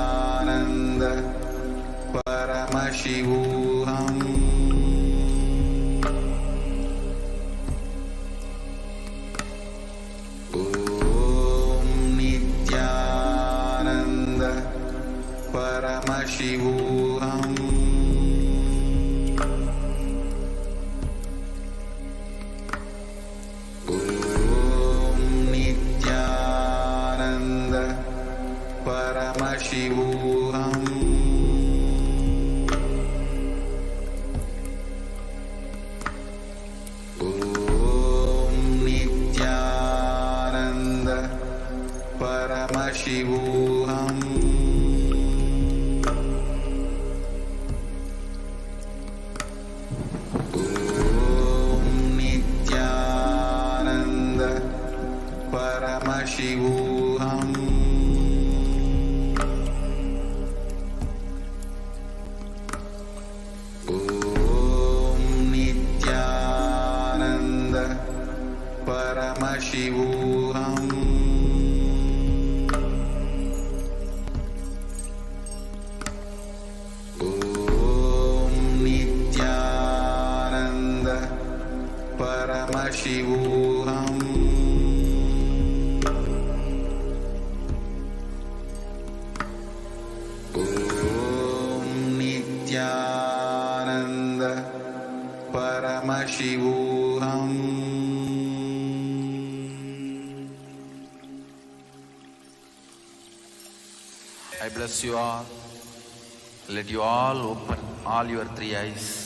Nithyananda Paramashivoham. Om Nithyananda Paramashivoham. Paramashivoham. Om Nithyananda Paramashivoham. Om Nithyananda Paramashivoham. Paramashivoham. Om Nithyananda Paramashivoham. Om Nithyananda Paramashivoham. I bless you all. Let you all open all your three eyes.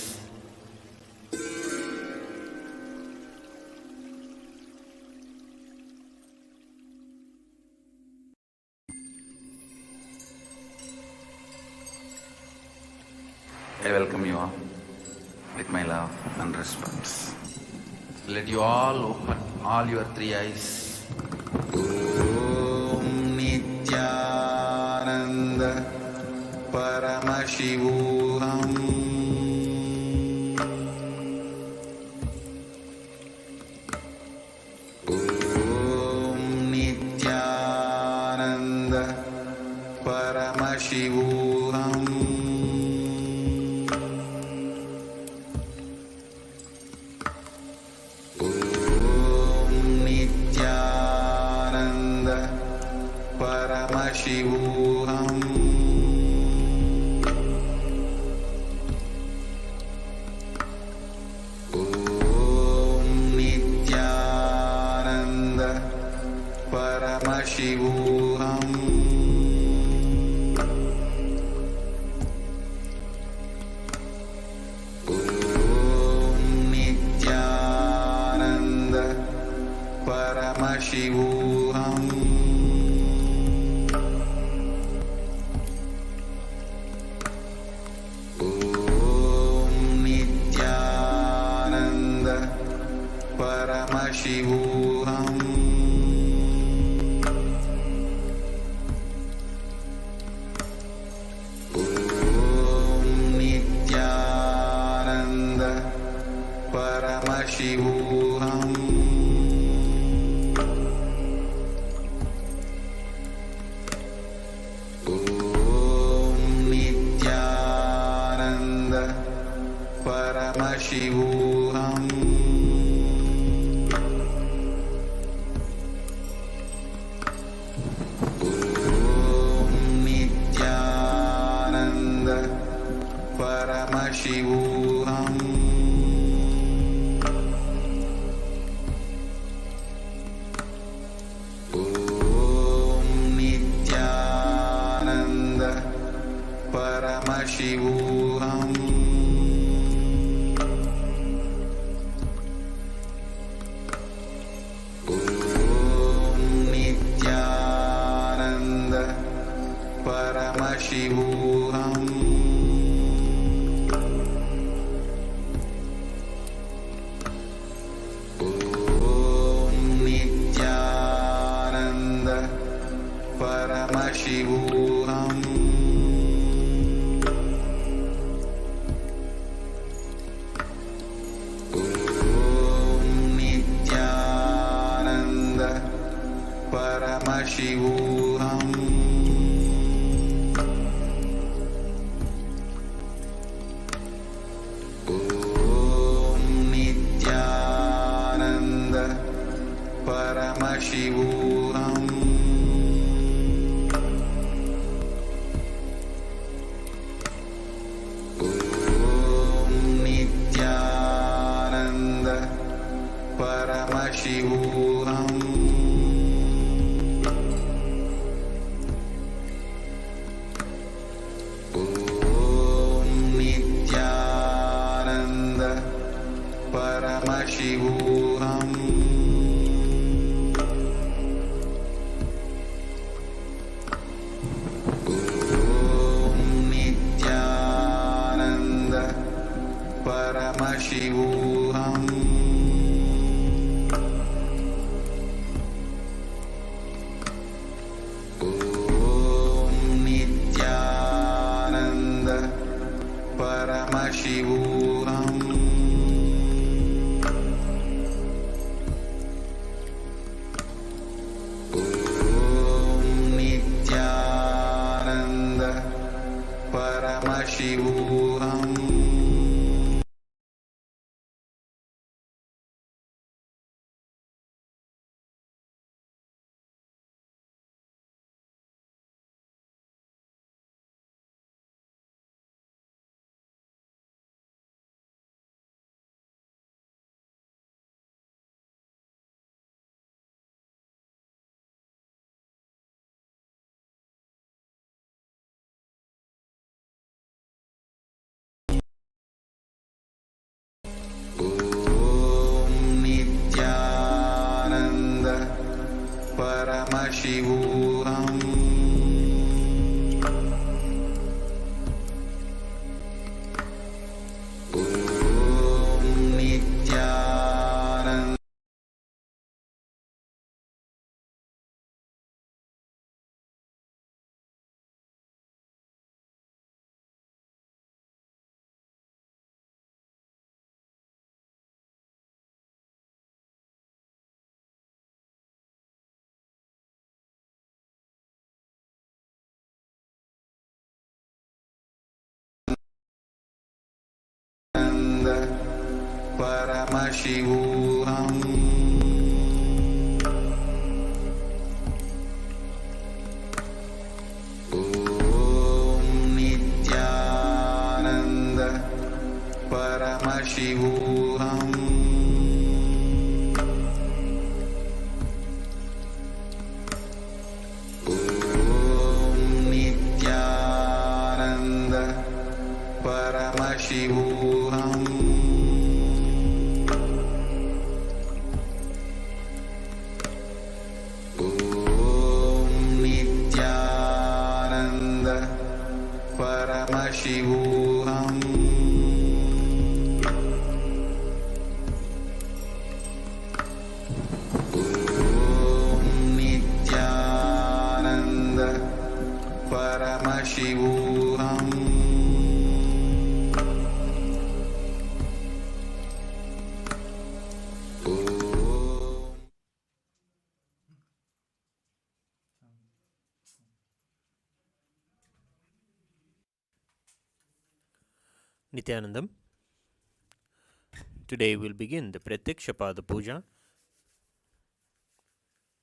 I welcome you all with my love and respect. Let you all open all your three eyes. Om Nithyananda Paramashivoham. Om Nithyananda Paramashivoham. Om Nithyananda Paramashivoham. Om Nithyananda Paramashivoham. Om Nithyananda Paramashivoham. Om Nithyananda Paramashivoham. Om Nithyananda Paramashivoham. Om Nithyananda Paramashivoham. Om Nithyananda Paramashivoham. Om Nithyananda Paramashivoham. Paramashivoham. Om Nithyananda Paramashivoham. Om Nithyananda Paramashivoham. Om Nithyananda Paramashivoham. Om Nithyananda Paramashivoham. Om Nithyananda Paramashivoham. Om Nithyananda Paramashivoham. Om Nithyananda Paramashivoham. Om Nithyananda Paramashivoham. Om Nithyananda Paramashivoham. Om Nithyananda Paramashivoham. Om Nithyananda Paramashivoham. Om Nithyananda Paramashivoham. Nithyanandam. Today we'll begin the Prathyaksha Puja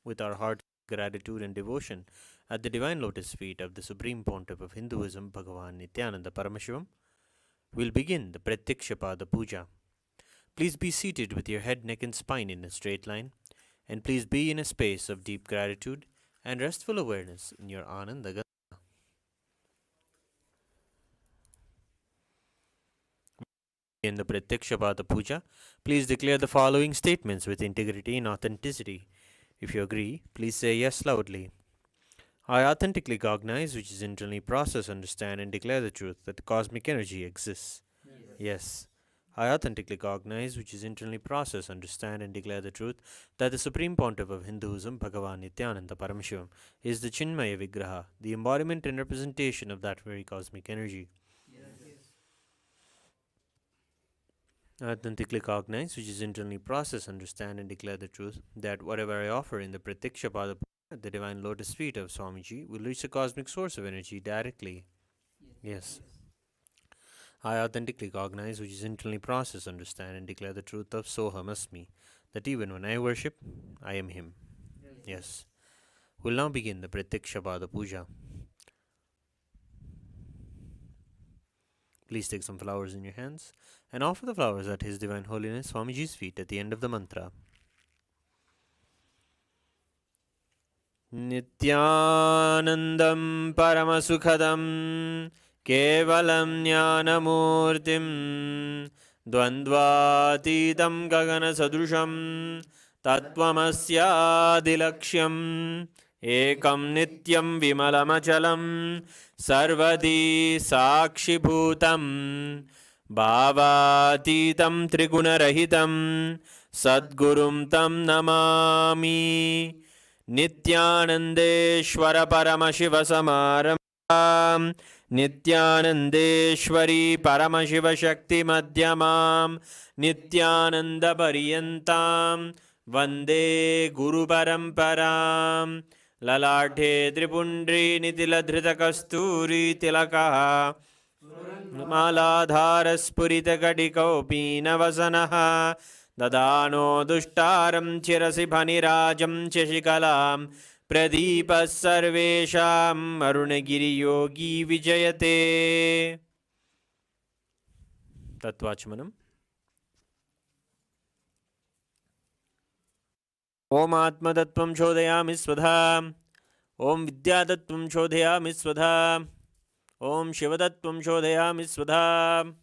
with our heart gratitude and devotion at the divine lotus feet of the Supreme Pontiff of Hinduism, Bhagavan Nithyananda Paramashivam. We'll begin the Prathyaksha Puja. Please be seated with your head, neck, and spine in a straight line, and please be in a space of deep gratitude and restful awareness in your Ananda Ganga. In the Prathyaksha Puja, please declare the following statements with integrity and authenticity. If you agree, please say yes loudly. I authentically cognize, which is internally process, understand, and declare the truth that the cosmic energy exists. Yes. I authentically cognize, which is internally process, understand, and declare the truth that the Supreme Pontiff of Hinduism, Bhagavan Nithyananda Paramashivam, is the Chinmaya Vigraha, the embodiment and representation of that very cosmic energy. I authentically cognize, which is internally process, understand, and declare the truth that whatever I offer in the Prathyaksha at the divine lotus feet of Swamiji will reach the cosmic source of energy directly. Yes. I authentically cognize, which is internally process, understand, and declare the truth of Soham Asmi, that even when I worship, I am Him. Yes. We'll now begin the Prathyaksha Puja. Please take some flowers in your hands and offer the flowers at His Divine Holiness Swamiji's feet at the end of the mantra. Nithyanandam Paramasukhadam Kevalam Jnanamurtim Dvandvatitam Gagana Sadrusham Tattvamasyadilaksham Ekam Nityam Vimalamachalam Sarvadi Sakshibhutam Bhavatitam Trigunarahitam Sadgurum Tam Namami Nithyanandeshwara Paramashiva Samaram Nithyanandeshwari Paramashiva Shakti Madhyamam Nithyananda Pariyantam Vande Guru Paramparam Lalathe Tripundri Nitiladhrita Kasturi Tilakaha Maladharaspurita Kadikopina Vasanaha Dadano Dushtaram Chirasi Bhanirajam Cheshikalam Pradipa Sarvesham Arunagiri Yogi Vijayate. Tattvachmanam. Om Atma Tattvam Chodayami Svadha. Om Vidya Tattvam Chodayami Svadha. Om Shiva Tattvam Chodayami Svadha.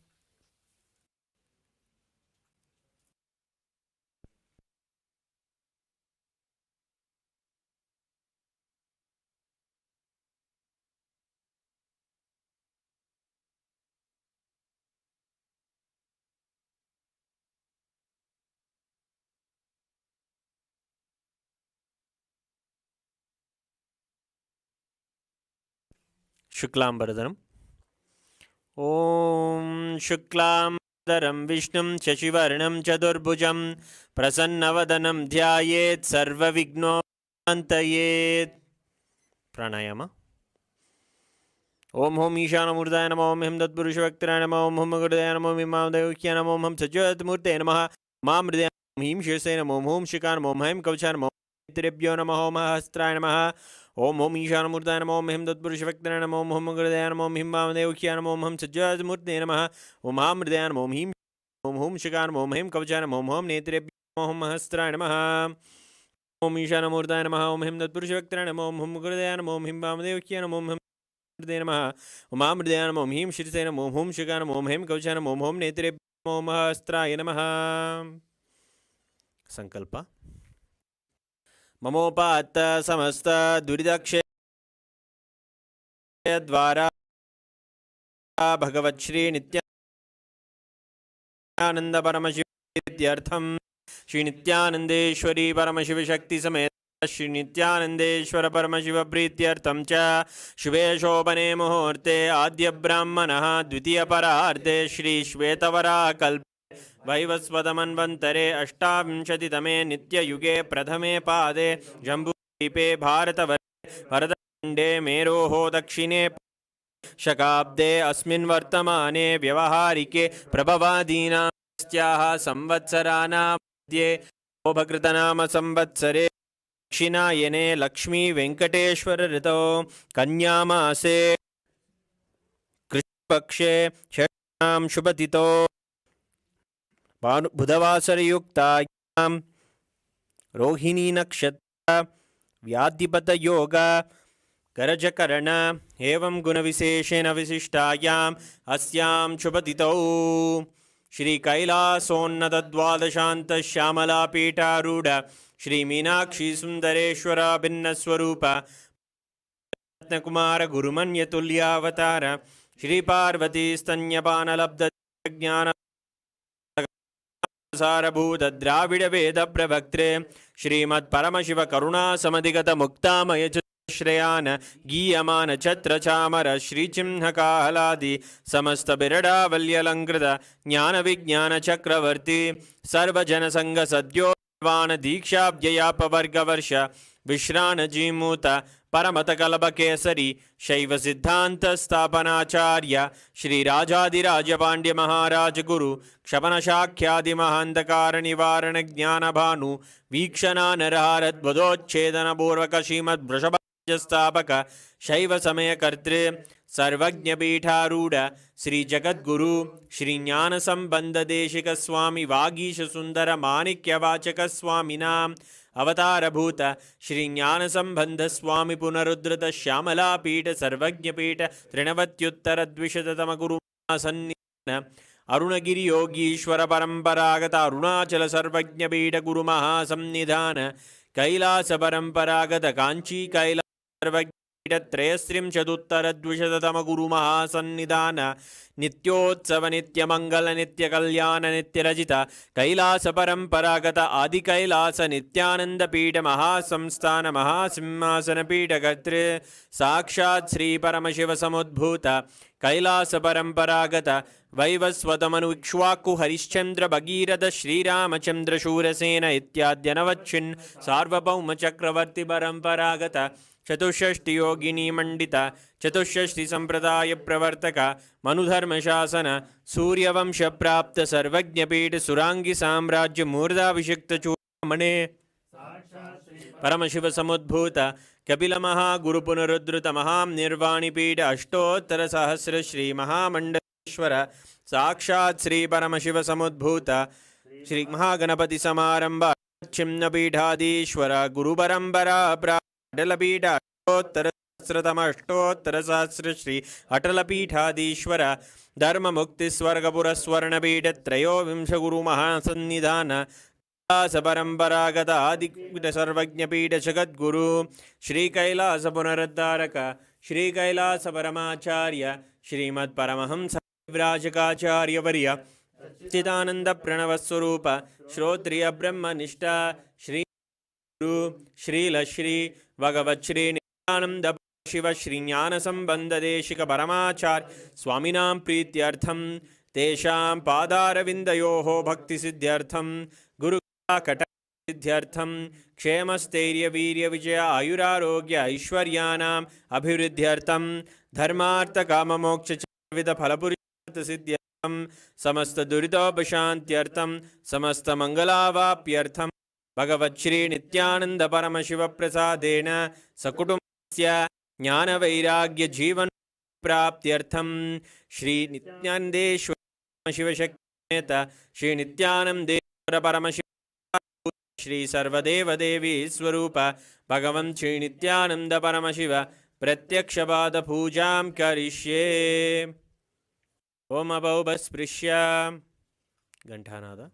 Shuklambaradhanam. Om Shuklambaradharam Vishnum Shashivarnam Chadurbhujam Prasannavadanam Dhyayet Sarva Vignopantayet. Pranayama. Om Hom Ishana Murdaya Namo Om Him Tatpurusha Vaktraya Namo Om Hum Gurdaya Namo Om Imam Devukya Namo Om Hum Sajjat Murte Namaha Mam Mridaya Om Him Shirsaya Namo Om Hum Shikar Namo Om Him Kavcha Namo Trebhyo Namo Om Hastraya Namaha Om Hom Ishana Murdaya Namo Om Him Tatpurusha Vaktraya Namo Om Hum Gurdaya Namo Om Imam Devukya Namo Om Hum Sajjat Murte Namaha Om Mam Mridaya Namo Om Him Om Hum Shikar Namo Om Him Kavcha Namo Om Hum Netrebhyo Namo Om Hastraya Namaha Om Ishana Murdaya Namo Om Him Tatpurusha Vaktraya Namo Om Hum Gurdaya Namo Om Imam Devukya Namo Om Hum Namaha Om Amridaya Namo Om Him Shirsaya Namo Om Hum Shikar Namo Om Him Kavcha Namo Om Hum Netrebhyo Namo Om Hastraya Namaha. Sankalpa. Mamopata Samasta Duridakshe Dvara Bhagavat Shri Nithyananda Paramashivatyartham Shri Nithyanandeshwari Paramashiva Shakti Samet Shri Nithyanandeshwara Paramashiva Prityartham Cha Shubhe Shobhane Muhurte Adya Brahmanaha Dvitiya Pararthe Shri Shvetavara Kalpe Vaivasvadamanvantare Ashtavinshaditame Nitya Yuge Pradhame Pade Jambudvipe Bharatavare Bharatkhande Meroho Dakshine Shakabde Asmin Vartamane Vyavaharike Prabhavadina Styaha Samvatsarana Madhye Obhakritanama Samvatsare Dakshinayane Lakshmi Venkateshwara Rito Kanyamase Krishpakshe Shanam Shubhatito Budhavasarayukta Rohini Nakshatra Vyadipata Yoga Garajakarana Evam Gunavisheshena Visishtayam Asyam Shubhatito Shri Kailasonnata Dvadashanta Shyamala Pita Ruda Shri Meenakshi Sundareshwara Bhinnaswarupa Ratnakumara Gurumanya Tulyavatara Shri Parvati Stanyapana Labda Jnana Sarabhuta Dravida Veda Pravaktre Shrimad Paramashiva Karuna Samadigata Muktamaya Shreyana Giyamana Chatra Chamara Shri Chimhaka Haladi Samasta Birada Valyalankrita Jnana Vijnana Chakravarti Sarva Janasanga Sadyo वाण दीक्षाव्ययापवर्गवर्ष विश्राणजीमूत परमतकलभकेसरी शैव सिद्धांत स्थापनाचार्य श्रीराजाधिराज पांड्य महाराज गुरु क्षपणशाख्यादि महांधकार निवारण ज्ञान भानु वीक्षणा नरहारद्वदोच्छेदन पूर्वक श्रीमद् वृषभस्थापक शैव समय कर्तृ सर्वज्ञपीठारूढ़ श्री जगद्गुरु श्री ज्ञान संबंध देशिक स्वामी वागीश सुंदर माणिक्यवाचक स्वामिनाम अवतारभूत श्री ज्ञान संबंध स्वामी पुनरुद्धृत श्यामला पीठ सर्वज्ञ पीठ त्रिनवत्युत्तर द्विशततम गुरु सन्निधान अरुणगिरि योगीश्वर परंपरागत अरुणाचल सर्वज्ञ पीठ गुरु महासन्निधान कैलास परंपरागत कांची कैलास सर्वज्ञ त्रयस्त्रिंशदुत्तरद्विशततम गुरु महासन्निधान नित्योत्सव नित्यमंगल नित्य कल्याण नित्यरजित कैलास परंपरागत आदि कैलास नित्यानंद पीठ महासंस्थान महासिंहासन पीठ कर्तृ साक्षात् श्री परमशिव समुद्भूत कैलास परंपरागत वैवस्वतमनु इक्ष्वाकु हरिश्चंद्र भगीरथ श्रीरामचंद्र शूरसेन इत्याद्यनवच्छिन् सार्वभौम चक्रवर्ती परंपरागत चतुष्षष्टि योगिनी मंडित चतुष्षष्टि संप्रदाय प्रवर्तक मनुधर्म शासन सूर्यवंश प्राप्त सर्वज्ञपीठ सुरांगी साम्राज्य मूर्धाभिषिक्त चूड़ामणे परमशिव समुद्भूत कपिल महागुरु पुनरुद्धृत महानिर्वाणिपीठ अष्टोत्तर सहस्र श्री महामंडलेश्वर साक्षात् श्री परमशिव समुद्भूत श्री महागणपति समारंभ छिन्नपीठाधीश्वर गुरु परंपरा अटलपीठ अष्टोत्तर सहस्र श्री अटलपीठाधीश्वर धर्म मुक्ति स्वर्गपुर स्वर्णपीठ त्रयोविंश गुरु महासन्निधान कैलास परंपरागत आदिपीठ सर्वज्ञपीठ जगद्गुरु श्री कैलास पुनरुद्धारक श्री कैलास परमाचार्य श्रीमद् परमहंस विराजकाचार्य वर्य चिदानंद प्रणव स्वरूप श्रोत्रिय ब्रह्मनिष्ठा श्री श्रील श्री भगवत् श्री नित्यानंद शिव श्री ज्ञान संबंध देशिक परमाचार्य स्वामिनां प्रीत्यर्थम तेषां पादारविन्दयोः भक्ति सिद्ध्यर्थम गुरु कट सिद्ध्यर्थम क्षेमस्थैर्य वीर्य विजय आयुरारोग्य ऐश्वर्याणाम् अभिवृद्ध्यर्थम धर्मार्थ काम मोक्ष विविध फलपुरुषार्थ सिद्ध्यर्थम समस्त दुरितोपशान्त्यर्थम समस्त मंगलावाप्यर्थम भगवत् श्री नित्यानंद परमशिव प्रसादेन सकुटुंबस्य ज्ञान वैराग्य जीवन प्राप्त्यर्थम श्री नित्यानंदेश्वर शिव शक्ति श्री नित्यानंदेश्वर परमशिव श्री सर्वदेव देवी स्वरूप भगवन् श्री नित्यानंद परमशिव प्रत्यक्षपाद पूजां करिष्ये। ओम अभौभस्पृश्य घंटानाद।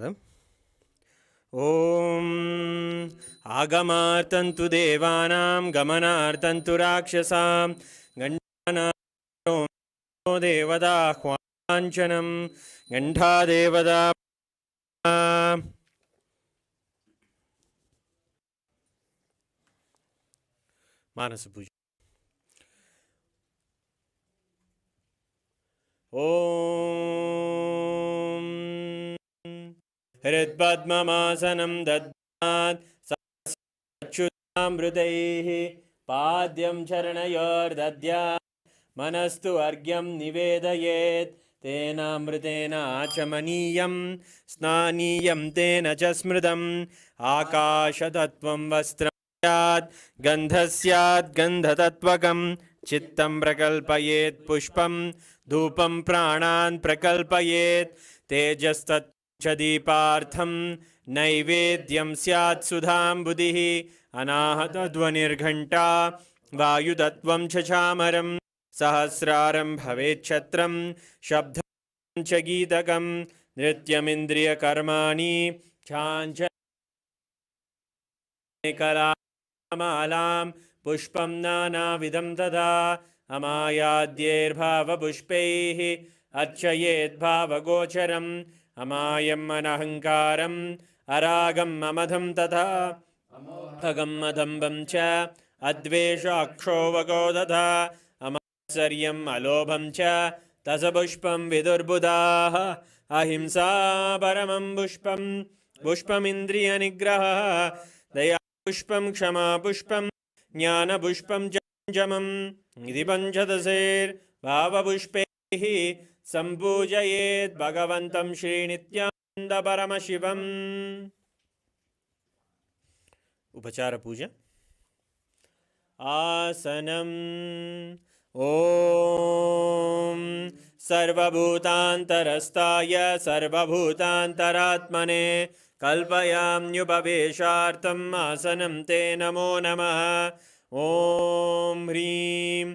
ॐ आगमार्तन्तु देवानां गमनार्तन्तु राक्षसां गण्डानां देवदाह्वाञ्छनं गण्डादेवदा मानसपूजा। ॐ हृत्पद्ममासनं दद्यात् सच्युतामृतैः पाद्यं चरणयोर्दद्यात् मनस्तु अर्घ्यं निवेदयेत् तेनामृतेन आचमनीयं स्नानीयं तेन च स्मृतम् आकाशतत्त्वं वस्त्रं स्यात् गन्धः स्यात् गन्धतत्त्वकं चित्तं प्रकल्पयेत् पुष्पं धूपं प्राणान् प्रकल्पयेत् तेजस्तत् च दीपार्थं नैवेद्यं स्यात् सुधाम्बुधिः अनाहतध्वनिर्घण्टा वायुतत्त्वं च चामरं सहस्रारं भवेच्छत्रं शब्दं च गीतकं नृत्यमिन्द्रियकर्माणि चाञ्चल्यकलामालां पुष्पं नानाविधं तथा अमायाद्यैर्भावपुष्पैः अर्चयेद्भावगोचरम् अमायम् अनहङ्कारम् अरागम् अमधं तथा अगम् अदम्बं च अद्वेषाक्षोभगो तथा अमात्सर्यम् अलोभं च तसपुष्पं विदुर्बुधाः अहिंसा परमं पुष्पं पुष्पमिन्द्रियनिग्रहः दया पुष्पं क्षमा पुष्पं ज्ञानपुष्पं च पञ्चमम् इति पञ्चदशैर्भावपुष्पैः सम्पूजयेत् भगवन्तं श्रीनित्यानन्दपरमशिवम्। उपचार पूजा। आसनम् ॐ सर्वभूतान्तरस्ताय सर्वभूतान्तरात्मने कल्पयाम्युपवेशार्थम् आसनं ते नमो नमः। ॐ ह्रीं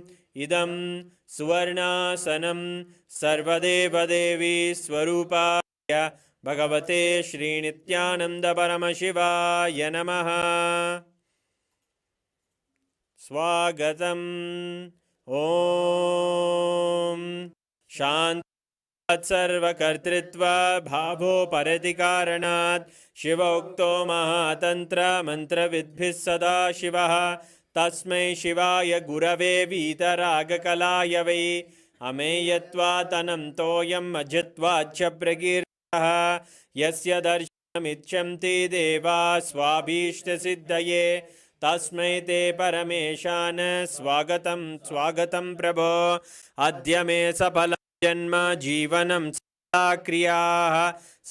इदं सुवर्णासनं सर्वदेवदेवी स्वरूपाय भगवते श्रीनित्यानन्दपरमशिवाय नमः। स्वागतम्। ॐ शान्तात् सर्वकर्तृत्वा भावोपरति कारणात् शिवोक्तो महातन्त्र मन्त्रविद्भिः सदा शिवः तस्मै शिवाय गुरवे वीतरागकलाय वै अमेयत्वातनं तोयम् अजित्वाच्च प्रकीर्तः यस्य दर्शनमिच्छन्ति देवा स्वाभीष्टसिद्धये तस्मै ते परमेशान स्वागतं स्वागतं प्रभो। अद्य मे सफलं जन्म जीवनं सदा क्रियाः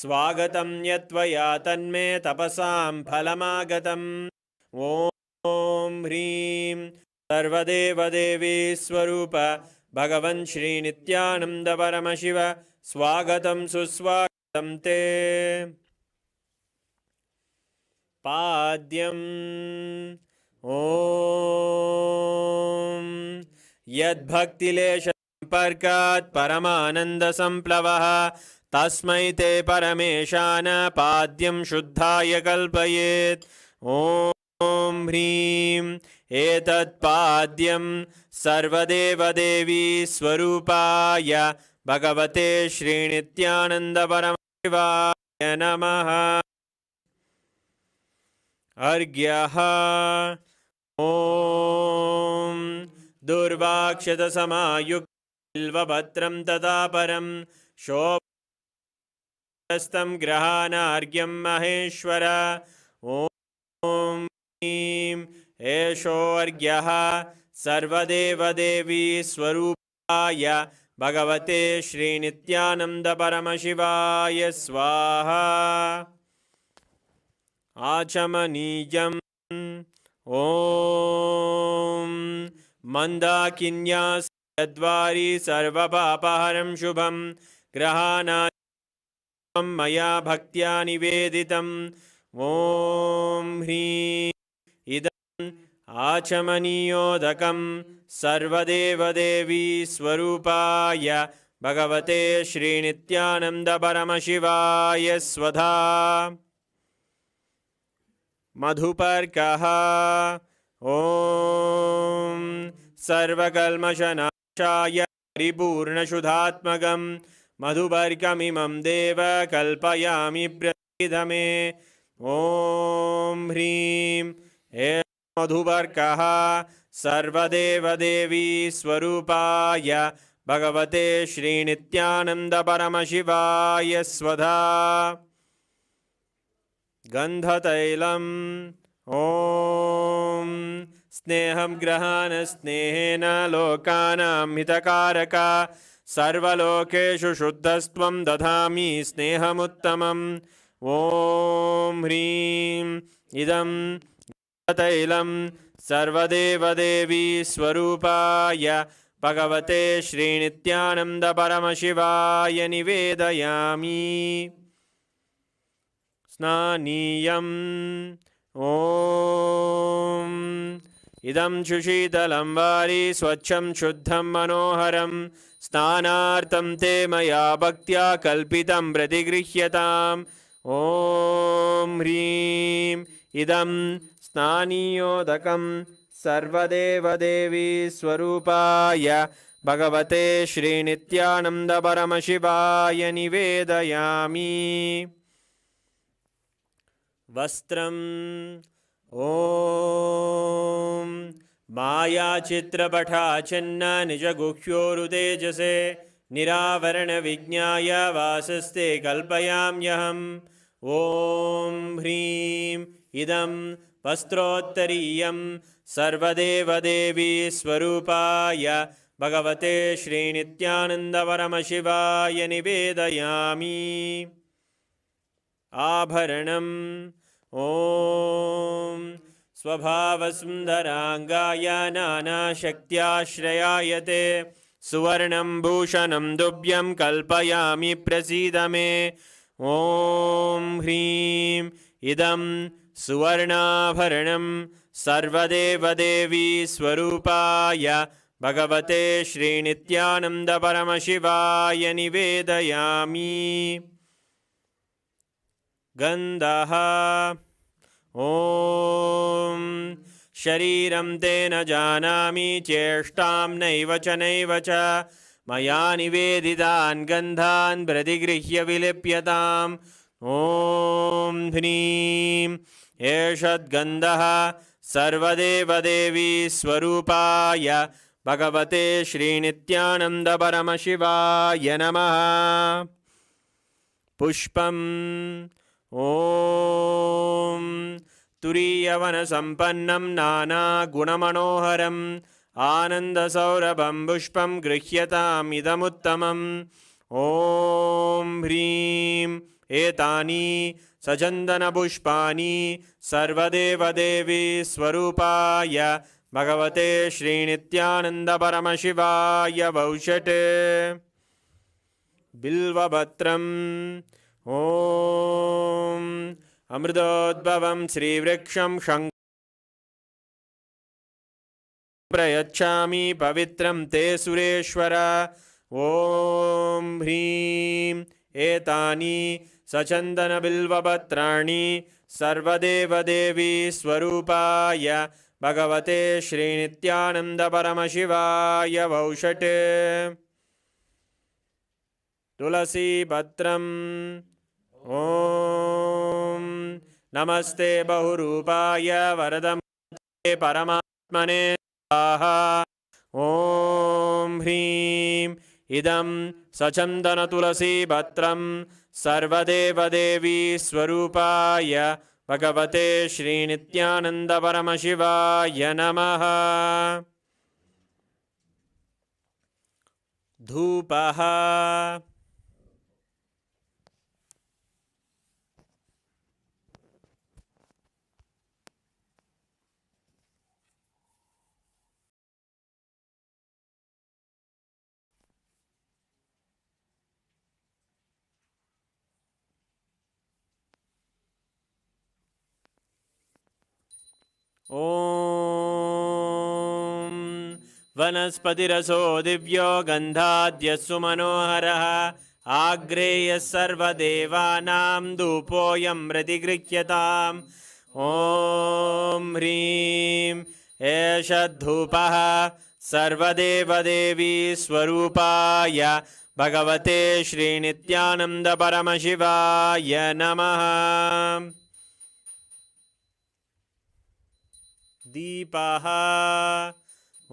स्वागतं यत्त्वया तन्मे तपसां फलमागतम्। ॐ ह्रीं सर्वदेवदेवी स्वरूप भगवन् श्रीनित्यानन्दपरमशिव स्वागतं सुस्वागतं ते। पाद्यम् ॐ यद्भक्तिलेशसम्पर्कात् परमानन्दसम्प्लवः तस्मै ते परमेशान पाद्यं शुद्धाय कल्पयेत्। ॐ ह्रीं एतत्पाद्यं सर्वदेवदेवी स्वरूपाय भगवते श्रीनित्यानन्दपरमशिवाय नमः। अर्घ्यः ॐ दुर्वाक्षतसमायुक्तबिल्वपत्रं तथा परं शोभस्तं ग्रहाणार्घ्यं महेश्वर। ॐ ह्रीं एषोऽर्घ्यः सर्वदेवदेवी स्वरूपाय भगवते श्रीनित्यानन्दपरमशिवाय स्वाहा। आचमनीयम् ॐ मन्दाकिन्यासद्वारि सर्वपापहरं शुभं ग्रहाणां मया भक्त्या निवेदितम्। ॐ ह्रीं इदम् आचमनीयोदकं सर्वदेवदेवी स्वरूपाय भगवते श्रीनित्यानन्द परमशिवाय स्वधा मधुपर्कः ॐ सर्वकल्मषनाशाय परिपूर्णशुद्धात्मकं मधुपर्कमिमं देव कल्पयामि प्रसीदमे ॐ ह्रीं हे मधुपर्कः सर्वदेवदेवी स्वरूपाय भगवते श्रीनित्यानन्द परमशिवाय स्वधा गन्धतैलम् ॐ स्नेहं ग्रहाण स्नेहेन लोकानां हितकारक सर्वलोकेषु शुद्धस्त्वं दधामि स्नेहमुत्तमम् ॐ ह्रीं इदं तैलं सर्वदेवदेवी स्वरूपाय भगवते श्रीनित्यानन्द परमशिवाय निवेदयामि स्नानीयम् ॐ इदं सुशीतलं वारि स्वच्छं शुद्धं मनोहरं स्नानार्थं ते मया भक्त्या कल्पितं प्रतिगृह्यताम् ॐ ह्रीं इदं स्नानीयोदकं सर्वदेवदेवी स्वरूपाय भगवते श्रीनित्यानन्द परमशिवाय निवेदयामि वस्त्रम् ॐ मायाचित्रपटाच्छिन्न निजगुह्योरुतेजसे निरावरणविज्ञाय वासस्ते कल्पयाम्यहम् ॐ ह्रीं इदं वस्त्रोत्तरीयं सर्वदेवदेवी स्वरूपाय भगवते श्रीनित्यानन्दपरमशिवाय निवेदयामि आभरणम् ॐ स्वभावसुन्दराङ्गाय नानाशक्त्याश्रयायते सुवर्णं भूषणं दुभ्यं कल्पयामि प्रसीद मे ॐ ह्रीं इदं सुवर्णाभरणं सर्वदेवदेवी स्वरूपाय भगवते श्रीनित्यानन्दपरमशिवाय निवेदयामि गन्धः ॐ शरीरं ते न जानामि चेष्टां नैव च मया निवेदितान् गन्धान् प्रतिगृह्य विलिप्यताम् ॐ ह्रीं एषद्गन्धः सर्वदेवदेवी स्वरूपाय भगवते श्रीनित्यानन्दपरमशिवाय नमः पुष्पम् ॐ तुरीयवनसम्पन्नं नानागुणमनोहरम् आनन्दसौरभं पुष्पं गृह्यताम् इदमुत्तमम् ॐ ह्रीं एतानि सचन्दनपुष्पाणि सर्वदेवदेवी स्वरूपाय भगवते श्रीनित्यानन्दपरमशिवाय वौषट् बिल्वपत्रम् ॐ अमृतोद्भवं श्रीवृक्षं प्रयच्छामि पवित्रं ते सुरेश्वर ॐ ह्रीं एतानि सचन्दनबिल्वपत्राणि सर्वदेवदेवी स्वरूपाय भगवते श्रीनित्यानन्दपरमशिवाय वौषट् तुलसीपत्रम् ॐ नमस्ते बहुरूपाय वरदे परमात्मने स्वाहा ॐ ह्रीं इदं सचन्दनतुलसीपत्रं सर्वदेवदेवी स्वरूपाय भगवते श्रीनित्यानन्दपरमशिवाय नमः धूपः ॐ वनस्पतिरसो दिव्यो गन्धाद्यस्सु मनोहरः आग्रेयः सर्वदेवानां धूपोऽयं प्रतिगृह्यताम् ॐ ह्रीं एष धूपः सर्वदेवदेवी स्वरूपाय भगवते श्रीनित्यानन्दपरमशिवाय नमः। दीपः ॐ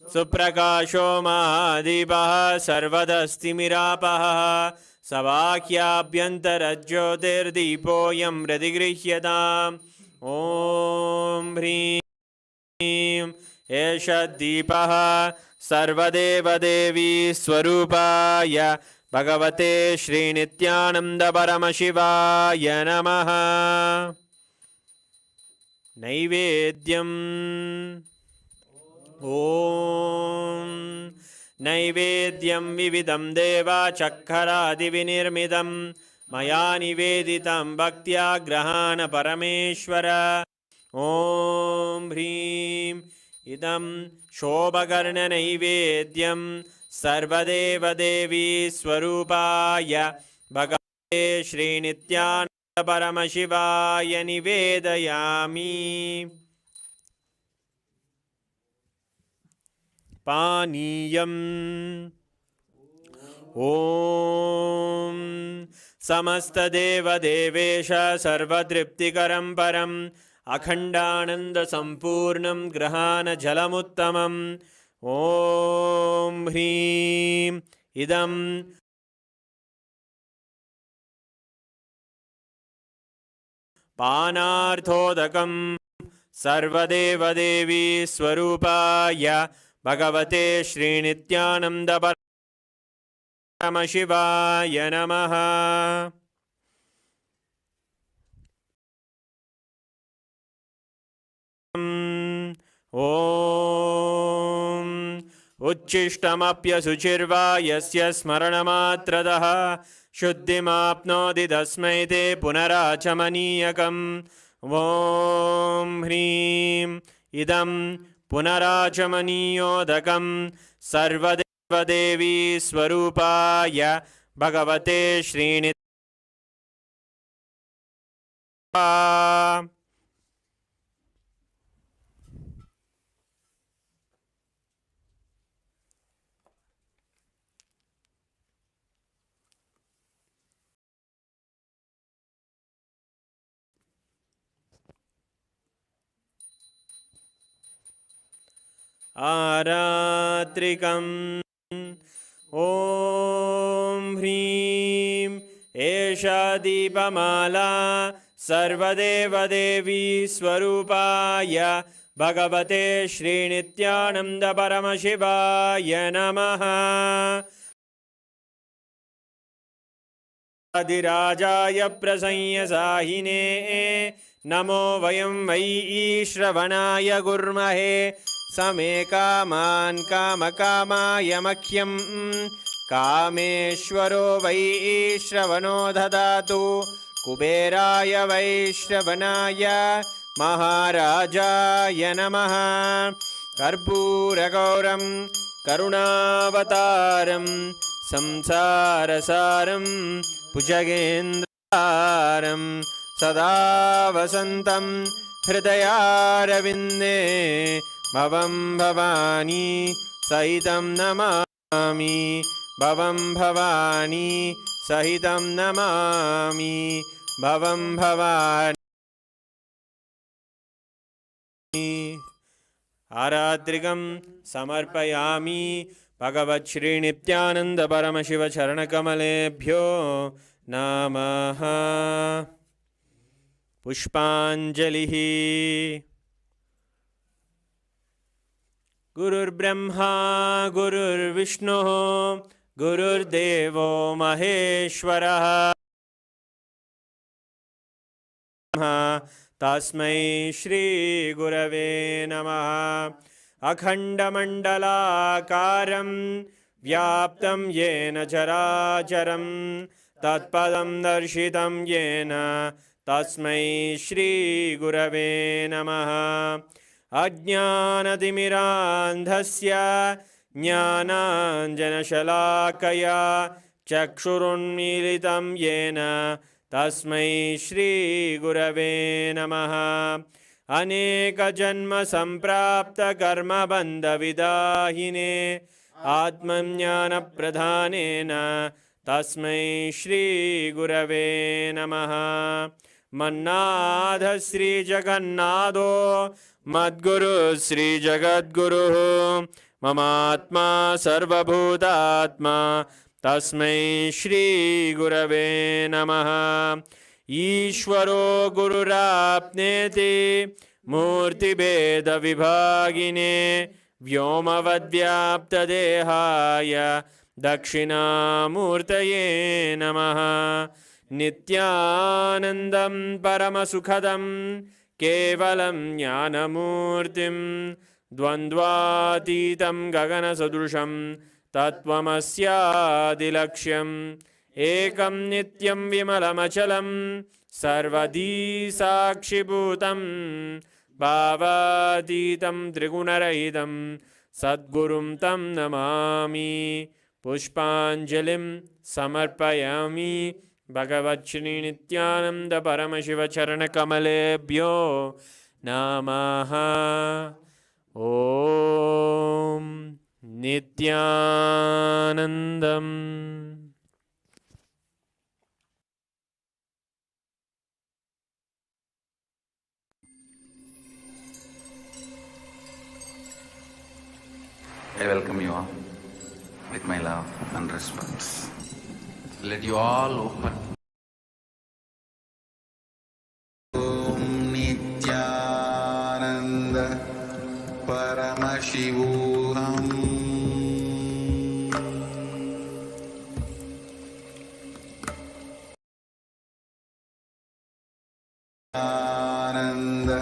सुप्रकाशो महादीपः सर्वदस्तिमिरापः सवाक्याभ्यन्तरज्योतिर्दीपोऽयं प्रतिगृह्यताम् ॐ ह्रीं एष दीपः सर्वदेवदेवी स्वरूपाय भगवते श्रीनित्यानन्दपरमशिवाय नमः। नैवेद्यम् ॐ नैवेद्यं विविधं देवाचक्खरादिविनिर्मितं मया निवेदितं भक्त्या ग्रहाण परमेश्वर ॐ ह्रीं इदं शोभकर्णनैवेद्यं सर्वदेवदेवी स्वरूपाय भगवते श्रीनित्यानन्दपरमशिवाय निवेदयामि। पानीयम् ॐ समस्तदेवदेवेश सर्वतृप्तिकरं परम् अखण्डानन्दसम्पूर्णं ग्रहाणजलमुत्तमम् ॐ ह्रीं इदं पानार्थोदकं सर्वदेवदेवी स्वरूपाय भगवते श्रीनित्यानन्दपरमशिवाय नमः। ॐ उच्छिष्टमप्यशुचिर्वा यस्य स्मरणमात्रतः शुद्धिमाप्नोति तस्मै ते पुनराचमनीयकम् ॐ ह्रीं इदं पुनराचमनीयोदकं सर्वदेवदेवी स्वरूपाय भगवते श्रीनित्यानन्दपरमशिवाय आरात्रिकम् ॐ ह्रीं एषा दीपमाला सर्वदेवदेवी स्वरूपाय भगवते श्रीनित्यानन्दपरमशिवाय नमः। आदिराजाय प्रसंयसाहिने नमो वयं वै श्रवणाय गुर्महे समे कामान् कामकामाय मह्यं कामेश्वरो वै श्रवणो ददातु कुबेराय वै श्रवणाय महाराजाय नमः। कर्पूरगौरं करुणावतारं संसारसारं भुजगेन्द्रहारं सदा वसन्तं हृदयारविन्दे भवं भवानी सहितं नमामि भवं भवानी सहितं नमामि भवं भवानी। आरात्रिकं समर्पयामि भगवच्छ्रीनित्यानन्दपरमशिवचरणकमलेभ्यो नमः। पुष्पाञ्जलिः। गुरुर्ब्रह्मा गुरुर्विष्णुः गुरुर्देवो महेश्वरः तस्मै श्रीगुरवे नमः। अखण्डमण्डलाकारं व्याप्तं येन चराचरं तत्पदं दर्शितं येन तस्मै श्रीगुरवे नमः। अज्ञानतिमिरान्धस्य ज्ञानाञ्जनशलाकया चक्षुरुन्मीलितं येन तस्मै श्रीगुरवे नमः। अनेकजन्मसम्प्राप्तकर्मबन्धविदाहिने आत्मज्ञानप्रधानेन तस्मै श्रीगुरवे नमः। मन्नाथ श्रीजगन्नाथो मद्गुरु श्रीजगद्गुरुः ममात्मा सर्वभूतात्मा तस्मै श्रीगुरवे नमः। ईश्वरो गुरुराप्नेति मूर्तिभेदविभागिने व्योमवद्व्याप्तदेहाय दक्षिणामूर्तये नमः। नित्यानन्दं परमसुखदं केवलं ज्ञानमूर्तिं द्वन्द्वातीतं गगनसदृशं तत्त्वमस्यादिलक्ष्यम् एकं नित्यं विमलमचलं सर्वधी साक्षिभूतं भावातीतं त्रिगुणरहितं सद्गुरुं तं नमामि। पुष्पाञ्जलिं समर्पयामि भगवच्छ्री नित्यानंद परमशिवचरणकमलेभ्यो नमः। ॐ नित्यानन्दम्। I welcome you all with my love and respect. Let you all open. Om Nithyananda Paramashivoham. Nithyananda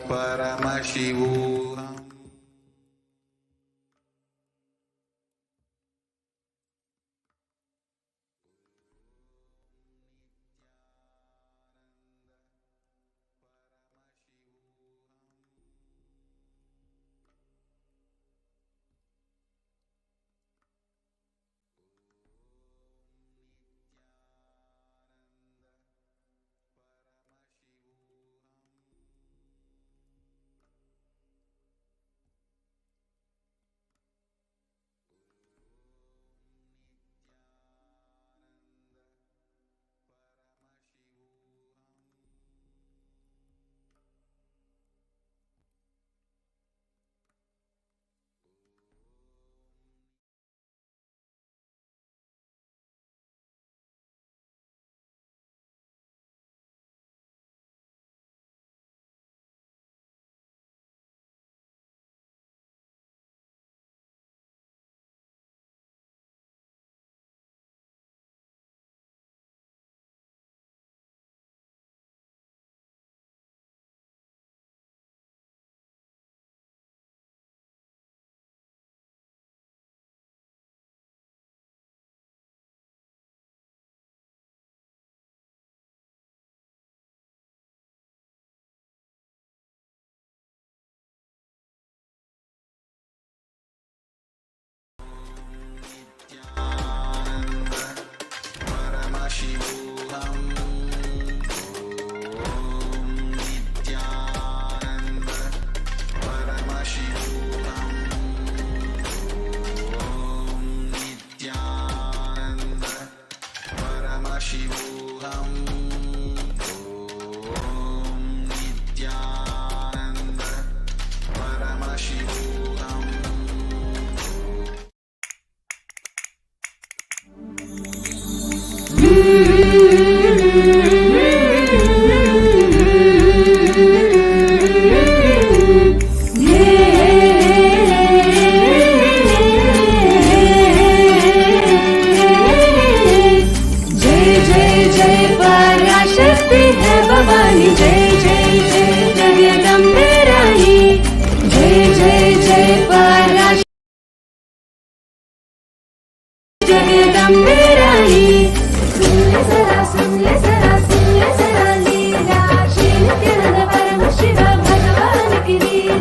Paramashivoham. Nithyananda Parama Shiva Bhagavan Ki Leela.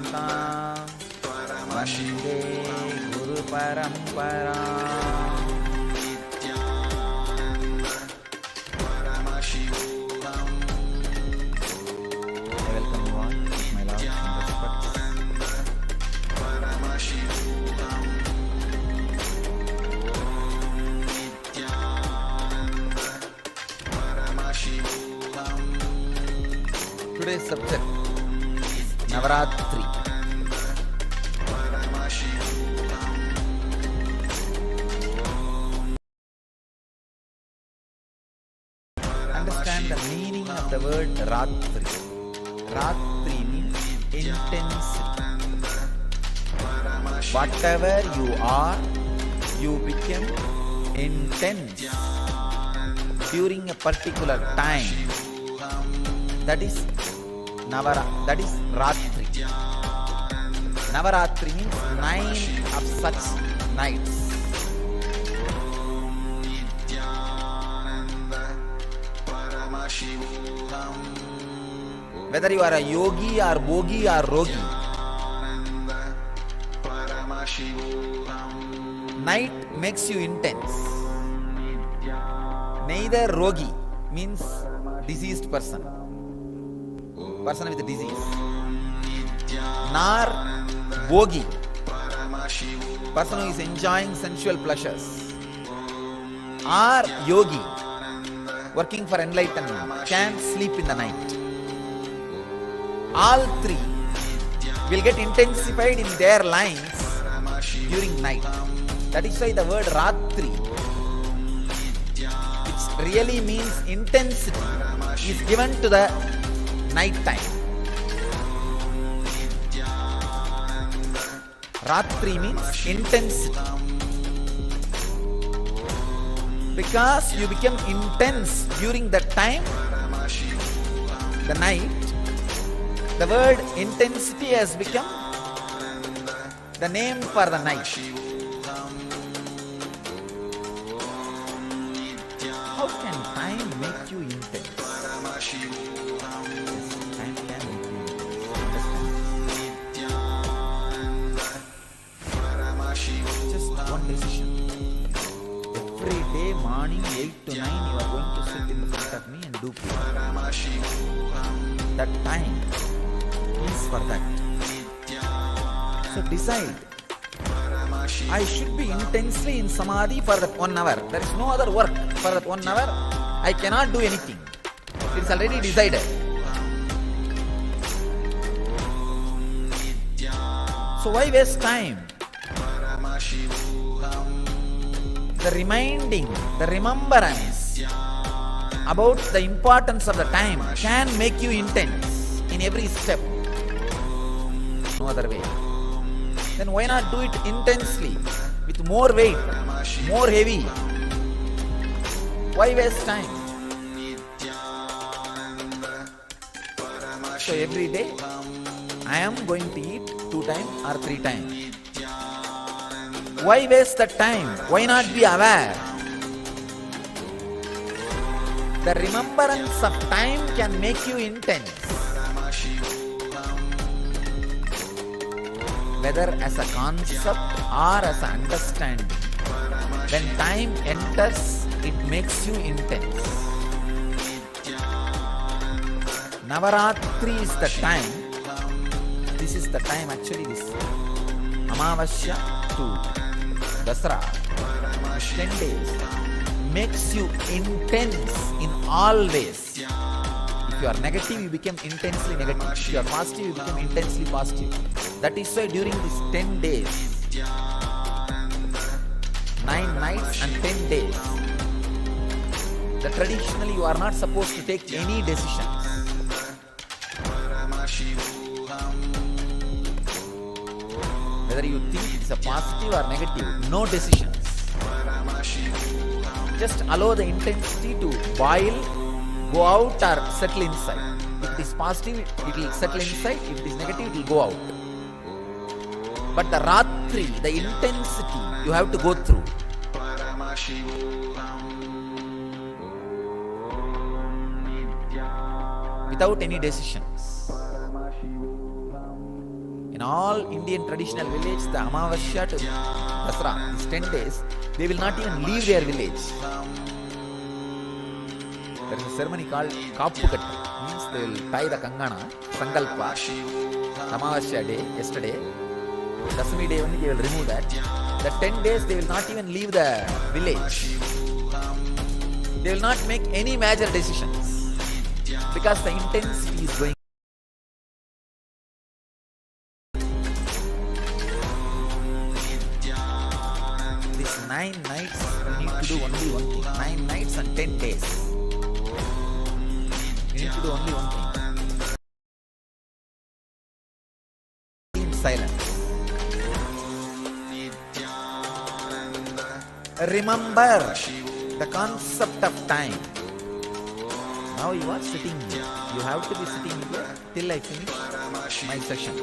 Siddhantam Vande Guru Parampara. I welcome you all, my love and respect. Today's subject is Navaratri. Understand the meaning of the word Ratri. Ratri means intensity. Whatever you are, you become intense during a particular time. That is Ratri. Navaratri means 9 of such nights. Whether you are a yogi or bogi or rogi, night makes you intense. Neither rogi means diseased person with disease, nor bogi, person who is enjoying sensual pleasures, or yogi, working for enlightenment, can't sleep in the night. All three will get intensified in their lines during night. That is why the word Ratri, which really means intensity, is given to the night time. Ratri means intensity. Because you become intense during that time, the night, the word intensity has become the name for the night. How can time make you intense? Yes, time can make you intense. Just one decision. Every day morning 8 to 9 you are going to sit in front of me and do prayer. That time is for that. So decide. I should be intensely in Samadhi for that 1 hour. There is no other work for that 1 hour. I cannot do anything. It is already decided. So why waste time? The reminding, the remembrance about the importance of the time can make you intense in every step. No other way. Then why not do it intensely, with more weight, more heavy? Why waste time? So every day I am going to eat 2 times or 3 times. Why waste the time? Why not be aware? The remembrance of time can make you intense. Whether as a concept or as an understanding. When time enters, it makes you intense. Navaratri is the time. This is the time actually, this Amavasya to Dasara, 10 days, makes you intense in all ways. If you are negative, you become intensely negative. If you are positive, you become intensely positive. That is why during these 10 days, 9 nights and 10 days, traditionally you are not supposed to take any decisions. Whether you think it's a positive or negative, no decisions. Just allow the intensity to boil, go out or settle inside. If it is positive, it will settle inside. If it is negative, it will go out. But the Ratri, the intensity, you have to go through. Without any decisions. In all Indian traditional village, the Amavasya to Dasra, these 10 days, they will not even leave their village. There is a ceremony called Kappukat, means they will tie the Kangana, Sankalpa, Amavasya day, yesterday. Dasami day only they will remove that. The 10 days they will not even leave the village. They will not make any major decisions because the intensity is going. These 9 nights you need to do only one thing. 9 nights and 10 days. You need to do only one thing. In silence. Remember the concept of time. Now you are sitting here. You have to be sitting here till I finish my session.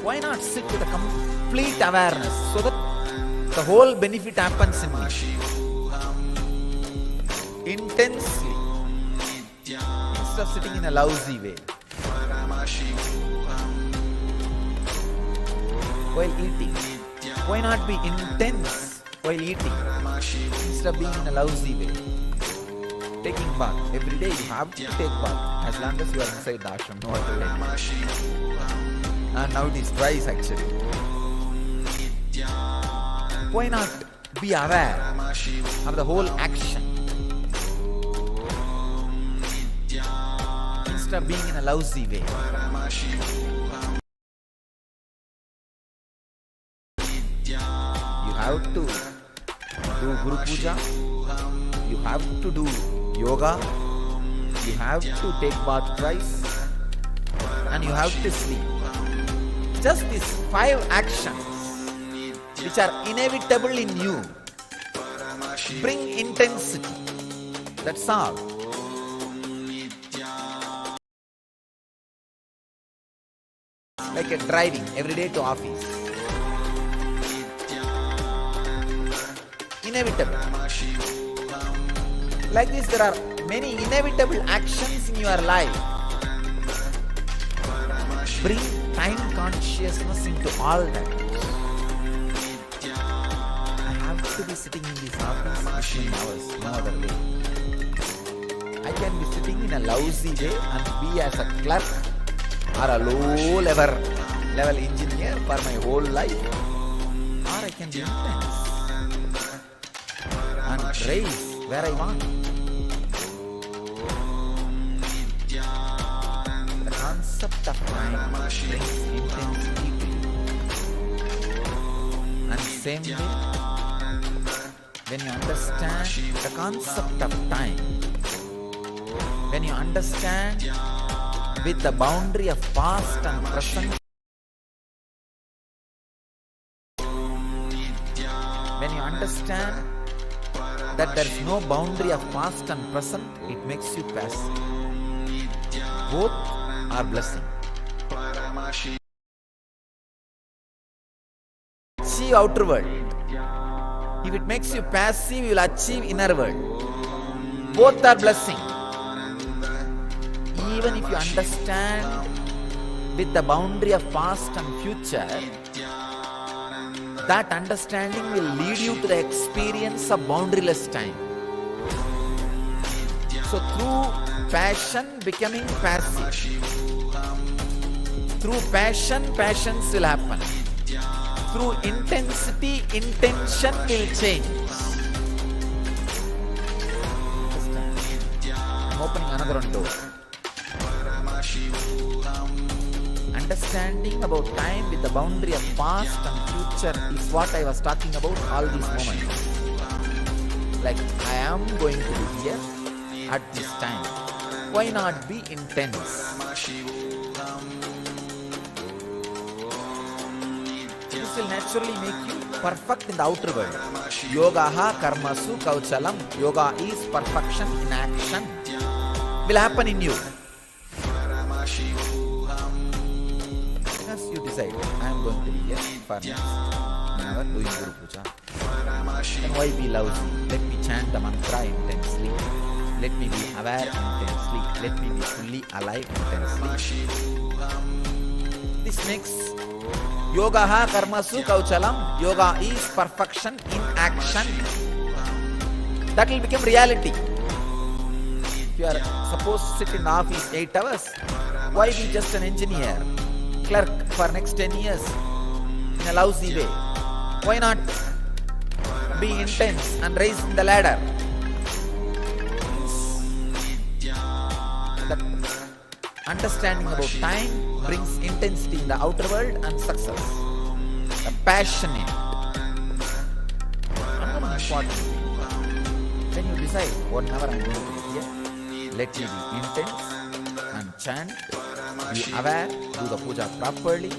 Why not sit with a complete awareness so that the whole benefit happens in me? Intensely. Instead of sitting in a lousy way. While eating. Why not be intense while eating instead of being in a lousy way? Taking bath. Every day you have to take bath as long as you are inside the ashram. No other way. And now it is twice actually. Why not be aware of the whole action instead of being in a lousy way? You have to do Guru Puja, you have to do yoga, you have to take bath twice, and you have to sleep. Just these 5 actions which are inevitable in you bring intensity. That's all. Like a driving every day to office. Inevitable. Like this, there are many inevitable actions in your life. Bring time consciousness into all that. I have to be sitting in this office 15 hours, no other way. I can be sitting in a lousy way and be as a clerk or a low level engineer for my whole life. Or I can be intense and raise where I want. The concept of time brings intensity to you. And same way, when you understand the concept of time, when you understand with the boundary of past and present, when you understand that there is no boundary of past and present, it makes you passive. Both are blessing. Achieve outer world. If it makes you passive, you will achieve inner world. Both are blessing. Even if you understand with the boundary of past and future, that understanding will lead you to the experience of boundaryless time. So through passion becoming passive, through passion, passions will happen. Through intensity, intention will change. I'm opening another one door. Understanding about time with the boundary of past and future is what I was talking about all these moments. Like I am going to be here at this time. Why not be intense? This will naturally make you perfect in the outer world. Yogaha karmasu kauchalam. Yoga is perfection in action. Will happen in you. You decide, I am going to be here for next 1 hour doing Guru Puja. Then why be lousy? Let me chant the mantra intensely. Let me be aware intensely. Let me be fully alive intensely. This makes yogaha karmasu kauchalam. Yoga is perfection in action. That will become reality. If you are supposed to sit in the office 8 hours, why be just an engineer, clerk for next 10 years in a lousy way? Why not be intense and rise in the ladder? That understanding about time brings intensity in the outer world and success. The passionate. Another important thing. When you decide, whatever I am going to do here, let me be intense and chant, be aware, do the puja properly.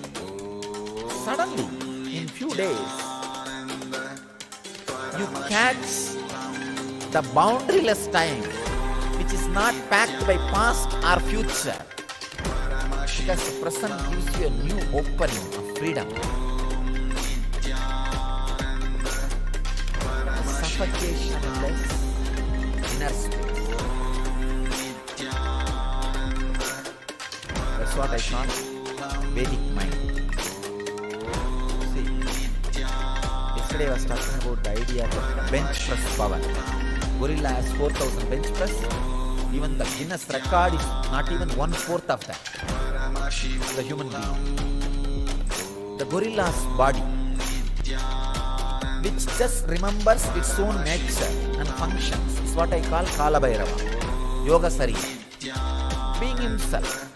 Suddenly, in few days, you catch the boundaryless time, which is not packed by past or future. Because the present gives you a new opening of freedom. Suffocationless inner space. That's what I call Vedic mind. See, yesterday I was talking about the idea of bench press power. Gorilla has 4,000 bench press. Even the Guinness record is not even 1/4 of that. The human being. The gorilla's body, which just remembers its own nature and functions, is what I call Kala Bhairava, Yoga Sarira, being himself.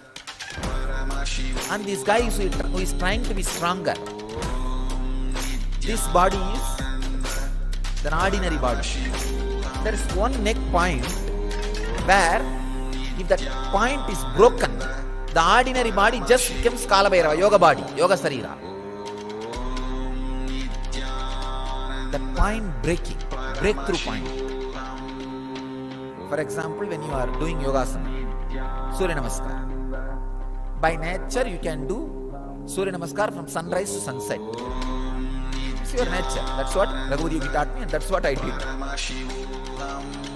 And this guy who is trying to be stronger, this body is an ordinary body. There is one neck point where if that point is broken, the ordinary body just becomes Kala Bhairava, Yoga body, Yoga Sarira. That point breaking, breakthrough point. For example, when you are doing Yogasana, Surya Namaskar. By nature, you can do Surya Namaskar from sunrise to sunset. It's your nature. That's what Raghuvi Yogi taught me, and that's what I did.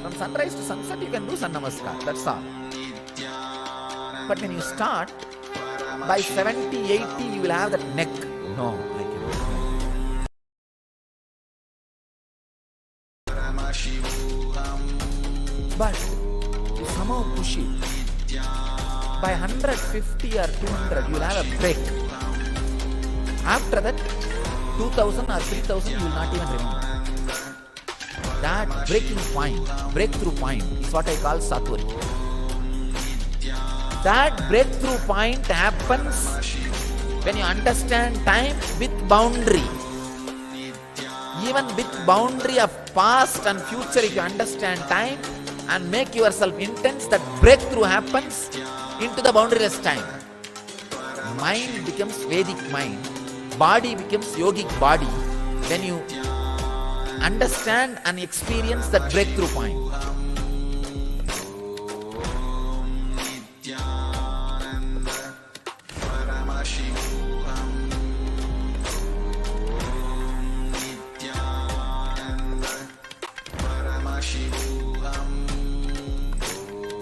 From sunrise to sunset, you can do Sun Namaskar. That's all. But when you start, by 70, 80, you will have that neck. No, I cannot. But you somehow push it. By 150 or 200, you will have a break. After that, 2000 or 3000, you will not even remember. That breaking point, breakthrough point, is what I call Satwari. That breakthrough point happens when you understand time with boundary. Even with boundary of past and future, if you understand time and make yourself intense, that breakthrough happens into the boundaryless time. Mind becomes Vedic mind. Body becomes yogic body when you understand and experience that breakthrough point.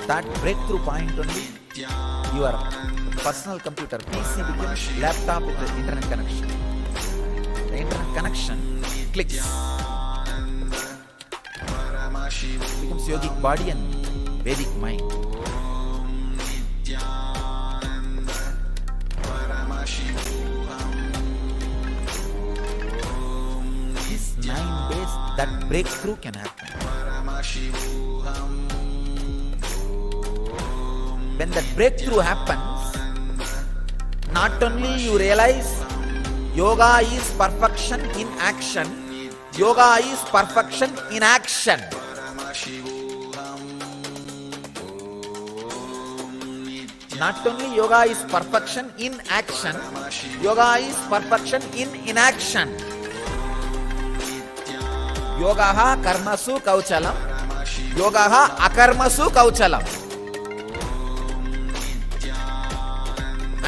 That breakthrough point only, your personal computer, PC becomes laptop with the internet connection. The internet connection clicks. Becomes yogic body and Vedic mind. These 9 days, that breakthrough can happen. When that breakthrough happens, not only you realize yoga is perfection in action, yoga is perfection in action. Not only yoga is perfection in action, yoga is perfection in inaction. Yogaha karmasu kauchalam, yogaha akarmasu kauchalam.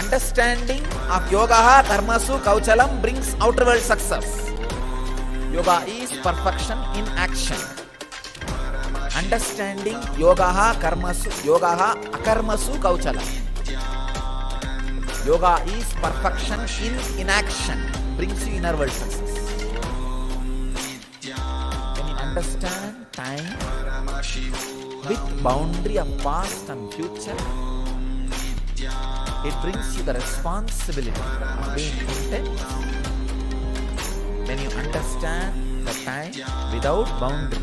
Understanding of yogaha karmasu kauchalam brings outer world success. Yoga is perfection in action. Understanding yogaha akarmasu kauchalam. Yoga is perfection in inaction, brings you inner world success. When you understand time with boundary of past and future, it brings you the responsibility of being intense. When you understand the time without boundary,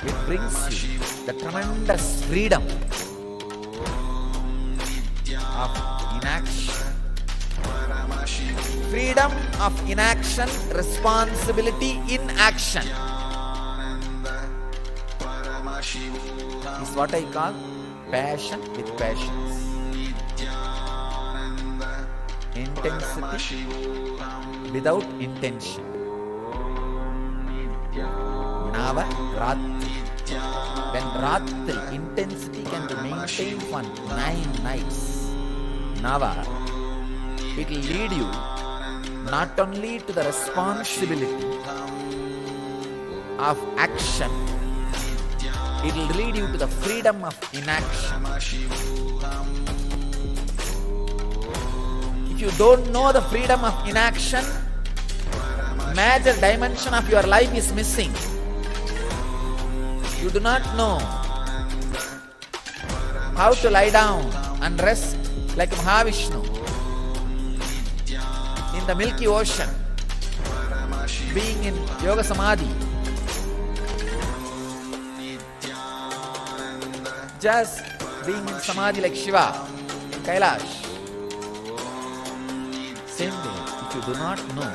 it brings you the tremendous freedom of inaction. Freedom of inaction, responsibility in action is what I call passion with patience. Intensity without intention. Nava Ratri. When Ratri, intensity can be maintained for 9 nights. Nava, it will lead you not only to the responsibility of action, it will lead you to the freedom of inaction. If you don't know the freedom of inaction, major dimension of your life is missing. You do not know how to lie down and rest like Mahavishnu in the Milky Ocean, being in Yoga Samadhi. Just being in Samadhi like Shiva in Kailash. Same way, if you do not know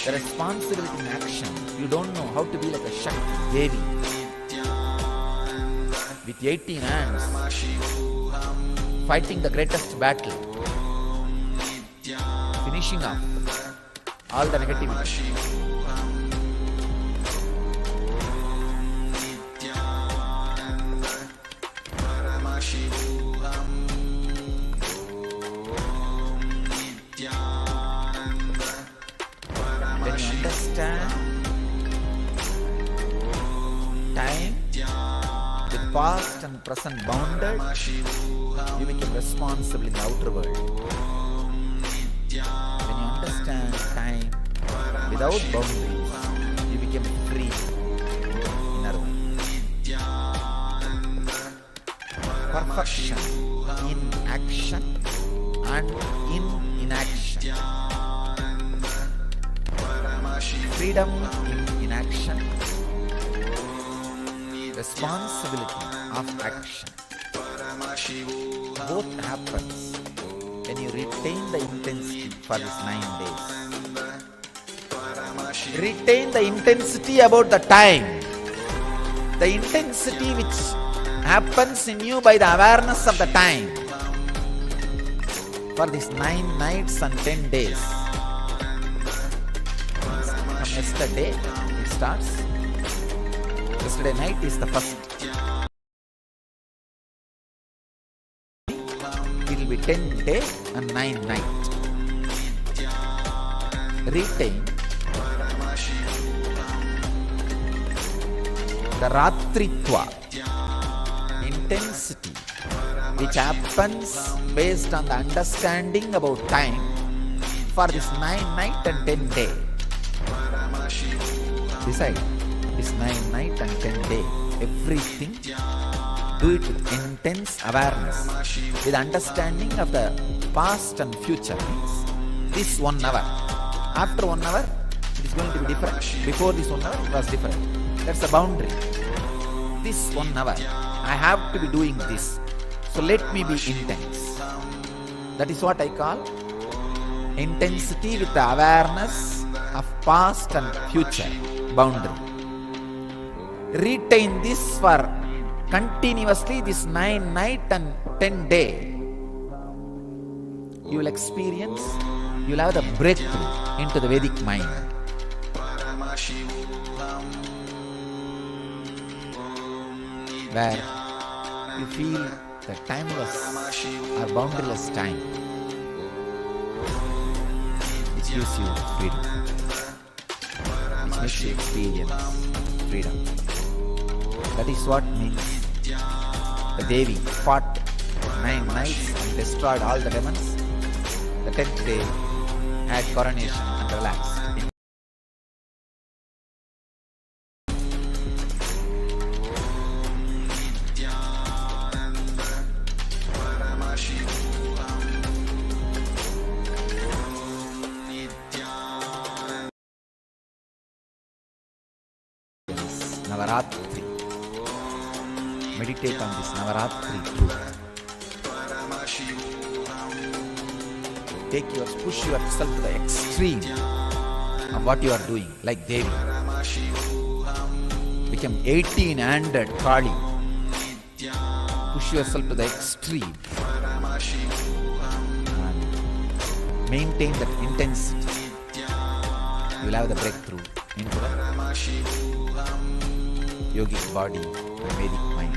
the responsibility in action, you don't know how to be like a Shakti Devi with 18 hands fighting the greatest battle, finishing off all the negativity. When you understand time with past and present bounded, you become responsible in the outer world. When you understand time without boundaries, you become free in inner world. Perfection in action and in inaction. Freedom in inaction. Responsibility of action. Both happens when you retain the intensity for these 9 days. Retain the intensity about the time. The intensity which happens in you by the awareness of the time. For these 9 nights and 10 days. From yesterday it starts. Yesterday night is the first. It will be 10 day and 9 night. Retain the Ratritva, intensity which happens based on the understanding about time for this 9 night and 10 day. Decide this 9 night and 10 day, everything do it with intense awareness, with understanding of the past and future. Means this 1 hour, after 1 hour it is going to be different. Before this 1 hour it was different. That's the boundary. This 1 hour I have to be doing this, so let me be intense. That is what I call intensity with the awareness of past and future boundary. Retain this for continuously this 9 night and 10 day. You will experience, you will have the breakthrough into the Vedic mind. Where you feel the timeless or boundaryless time, which gives you freedom, which makes you experience freedom. That is what means the Devi fought 9 nights and destroyed all the demons. The 10th day had coronation and relaxed. Navaratri. Meditate on this Navaratri truth. Push yourself to the extreme of what you are doing, like Devi. Become 1800 Kali. Push yourself to the extreme and maintain that intensity. You will have the breakthrough into the yogic body and Vedic mind.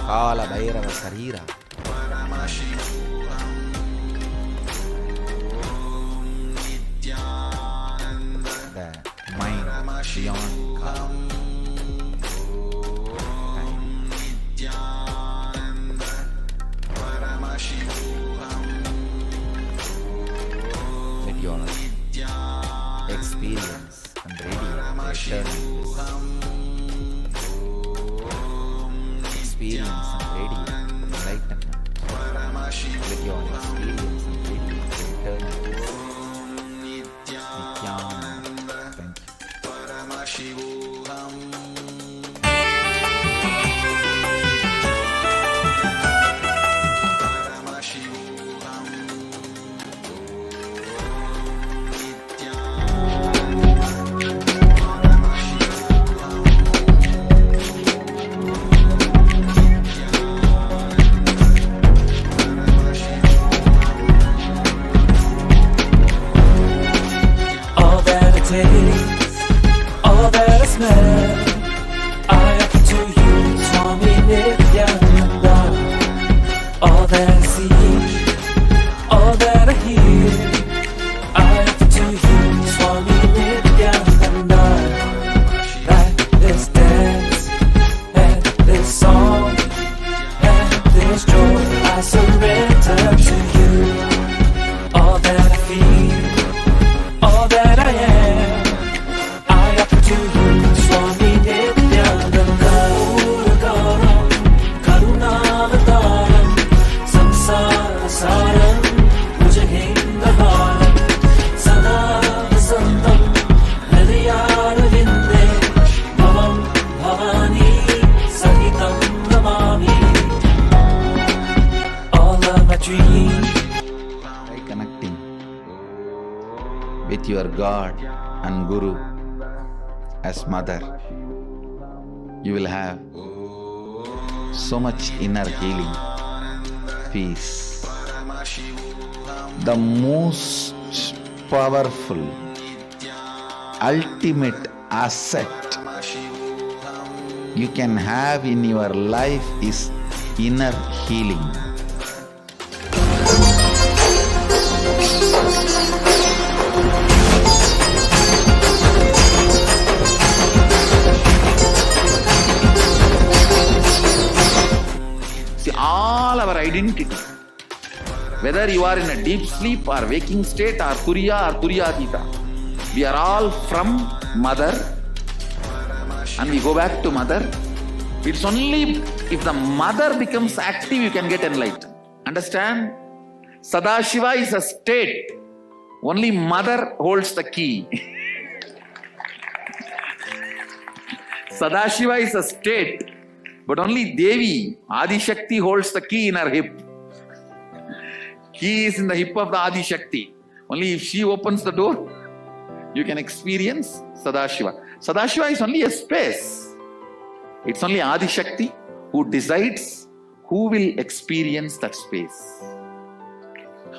Kala Bhairava Sarira. The mind beyond time. Let your experience and radiate experience and radiate enlightenment. Let your experience and radiate eternity. Nithyananda. Thank you. All that I smell, I offer to you, Swami Nithyananda. All that I see, all that I hear, I offer to you, Swami Nithyananda. Like this dance, and this song, and this joy, I surrender to you. All that I feel, all that I am, Connecting with your God and Guru as mother, you will have so much inner healing, peace. The most powerful, ultimate asset you can have in your life is inner healing. All our identity, whether you are in a deep sleep or waking state or Turiya or Turiyatita, we are all from mother and we go back to mother. It's only if the mother becomes active you can get enlightened. Understand? Sadashiva is a state. Only mother holds the key. Sadashiva is a state. But only Devi, Adi Shakti, holds the key in her hip. Key is in the hip of the Adi Shakti. Only if she opens the door, you can experience Sadashiva. Sadashiva is only a space. It's only Adi Shakti who decides who will experience that space.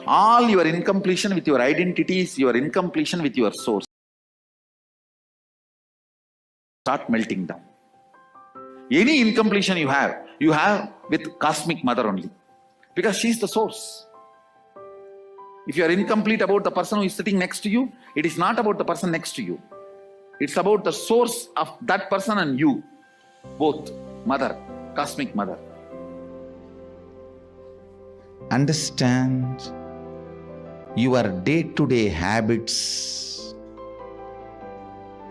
All your incompletion with your identities, your incompletion with your source, start melting down. Any incompletion you have with cosmic mother only. Because she is the source. If you are incomplete about the person who is sitting next to you, it is not about the person next to you. It's about the source of that person and you. Both. Mother. Cosmic mother. understand your day-to-day habits,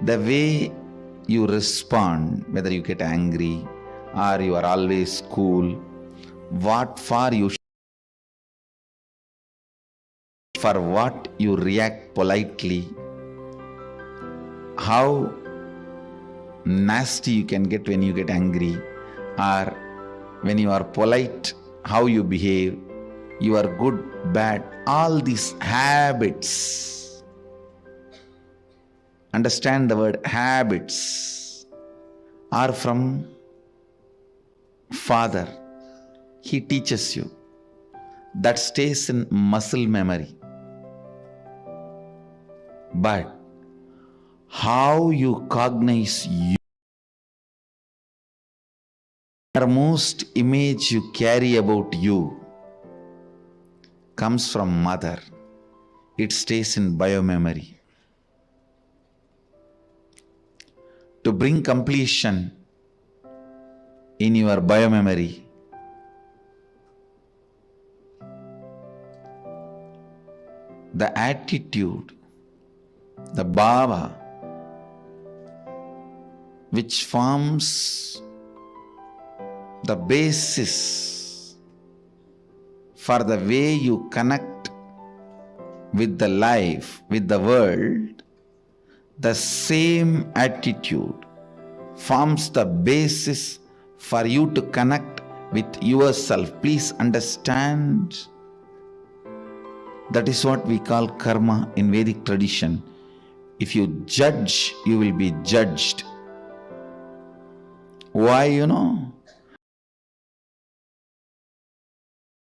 the way you respond, whether you get angry or you are always cool, what for you, for what you react politely, how nasty you can get when you get angry, or when you are polite, how you behave, you are good, bad, all these habits. Understand the word habits are from Father. He teaches you. That stays in muscle memory. But how you cognize you, the most image you carry about you comes from Mother. It stays in biomemory. To bring completion in your biomemory, the attitude, the bhava, which forms the basis for the way you connect with the life, with the world, the same attitude forms the basis for you to connect with yourself. Please understand, that is what we call karma in Vedic tradition. If you judge, you will be judged. Why,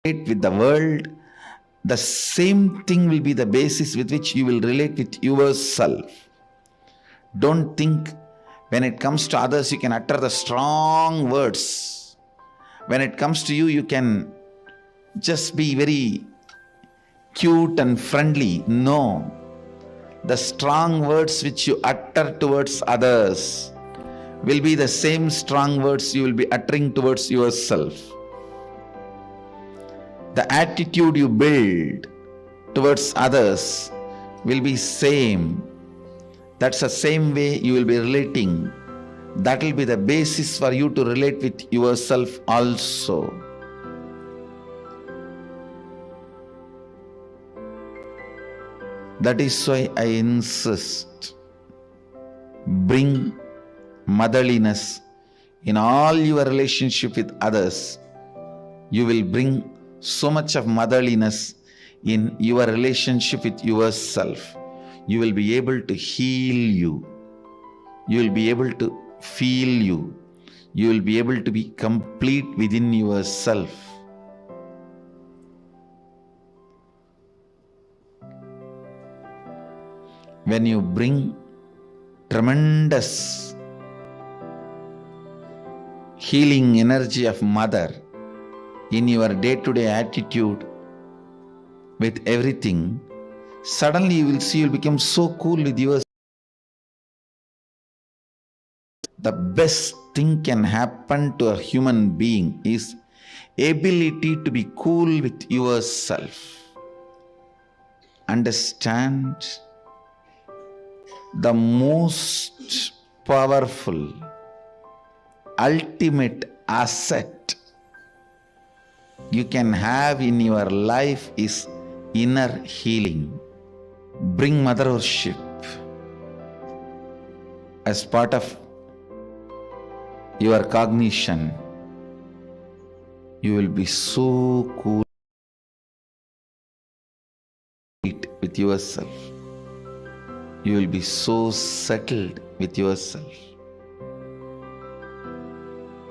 with the world, the same thing will be the basis with which you will relate with yourself. Don't think when it comes to others you can utter the strong words. When it comes to you, you can just be very cute and friendly. No. The strong words which you utter towards others will be the same strong words you will be uttering towards yourself. The attitude you build towards others will be same. That's the same way you will be relating. That will be the basis for you to relate with yourself also. That is why I insist, bring motherliness in all your relationship with others. You will bring so much of motherliness in your relationship with yourself. You will be able to heal you. You will be able to feel you. You will be able to be complete within yourself. When you bring tremendous healing energy of Mother in your day-to-day attitude with everything, suddenly you will see you will become so cool with yourself. The best thing can happen to a human being is ability to be cool with yourself. Understand, the most powerful, ultimate asset you can have in your life is inner healing. Bring mother worship as part of your cognition. You will be so cool with yourself. You will be so settled with yourself.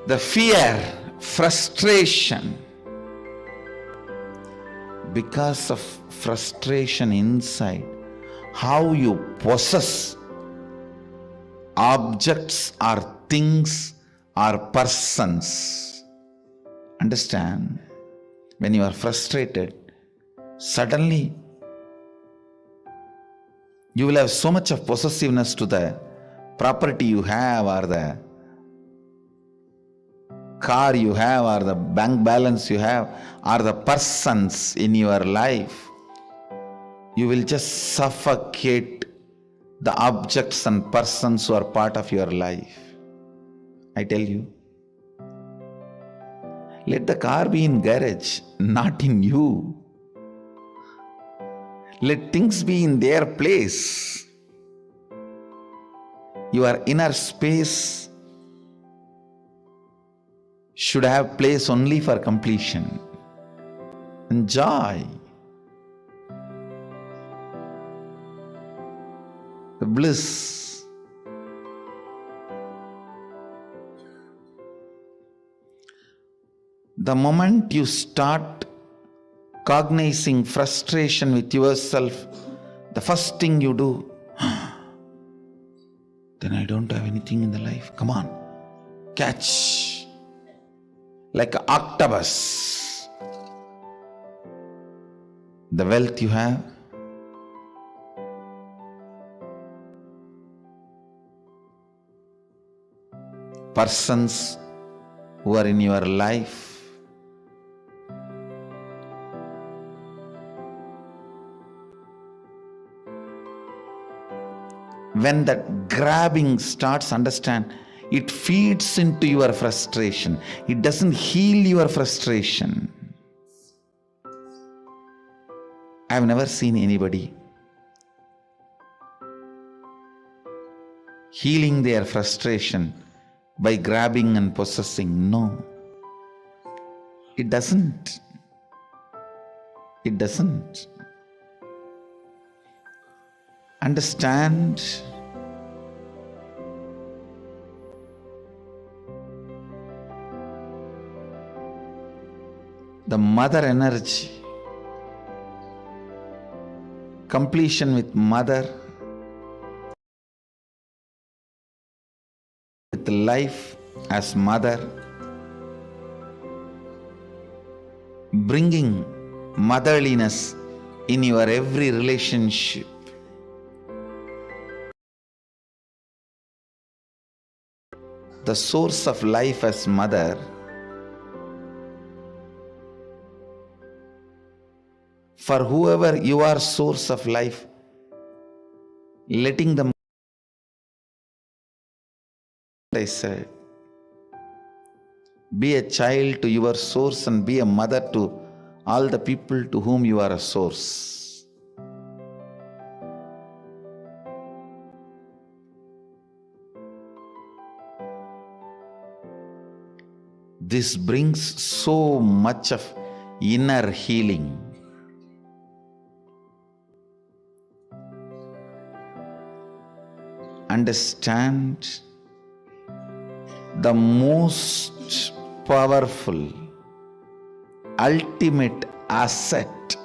The fear, frustration, because of frustration inside, how you possess objects or things or persons. Understand, when you are frustrated, suddenly you will have so much of possessiveness to the property you have or the car you have, or the bank balance you have, or the persons in your life, you will just suffocate the objects and persons who are part of your life. I tell you, let the car be in garage, not in you. Let things be in their place. Your inner space should have place only for completion and joy. The bliss. The moment you start cognizing frustration with yourself, the first thing you do, then I don't have anything in the life. Come on, catch. Like an octopus. The wealth you have, persons who are in your life, when that grabbing starts, understand, it feeds into your frustration. It doesn't heal your frustration. I've never seen anybody healing their frustration by grabbing and possessing. No. It doesn't. It doesn't. Understand the mother energy, completion with mother, with life as mother, bringing motherliness in your every relationship. The source of life as mother, for whoever you are source of life, letting them, I said, be a child to your source and be a mother to all the people to whom you are a source. This brings so much of inner healing. Understand, the most powerful, ultimate asset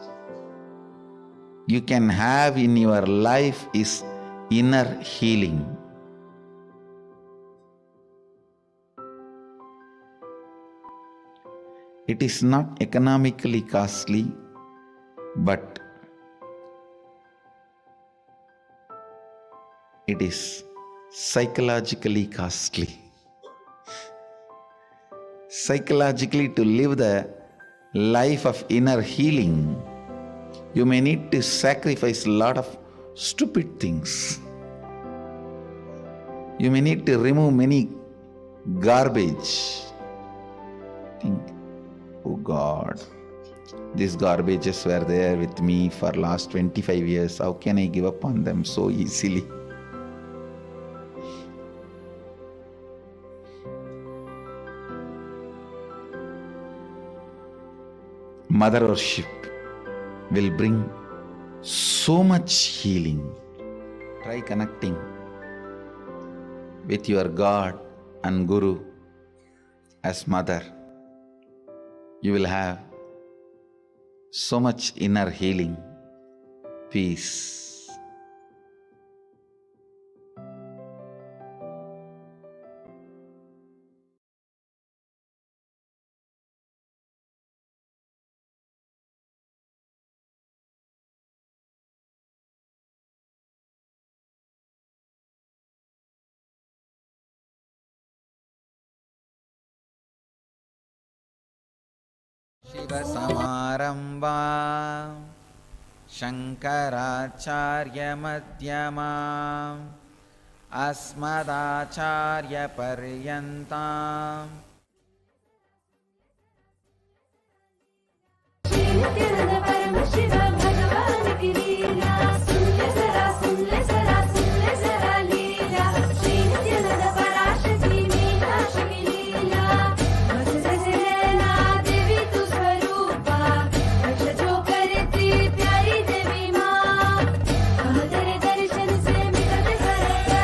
you can have in your life is inner healing. It is not economically costly, but it is psychologically costly. Psychologically, to live the life of inner healing, you may need to sacrifice a lot of stupid things. You may need to remove many garbage. Think, oh God, these garbages were there with me for last 25 years. How can I give up on them so easily? Mother worship will bring so much healing. Try connecting with your God and Guru as mother. You will have so much inner healing, peace. शिवसमारम्भा शङ्कराचार्यमध्यमाम् अस्मदाचार्यपर्यन्ताम् नित्यानंद परम शिव भगवान की लीला सुन ले जरा लीला श्री नित्यानंद पराशक्ति मीनाक्ष की लीला बस जैसे नैना देवी तू स्वरूपा रक्ष जो करती प्यारी देवी माँ हम तेरे दर्शन से मिलत करता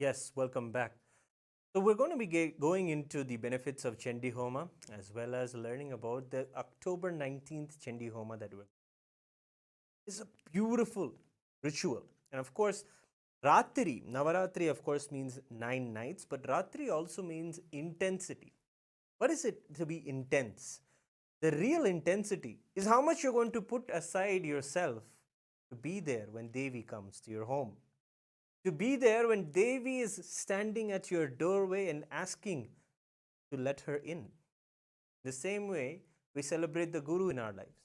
Yes, welcome back. So we're going to be going into the benefits of Chandi Homa as well as learning about the October 19th Chandi Homa that we're. It's a beautiful ritual. And of course, Ratri, Navaratri of course means 9 nights, but Ratri also means intensity. What is it to be intense? The real intensity is how much you're going to put aside yourself to be there when Devi comes to your home. To be there when Devi is standing at your doorway and asking to let her in. The same way we celebrate the Guru in our lives.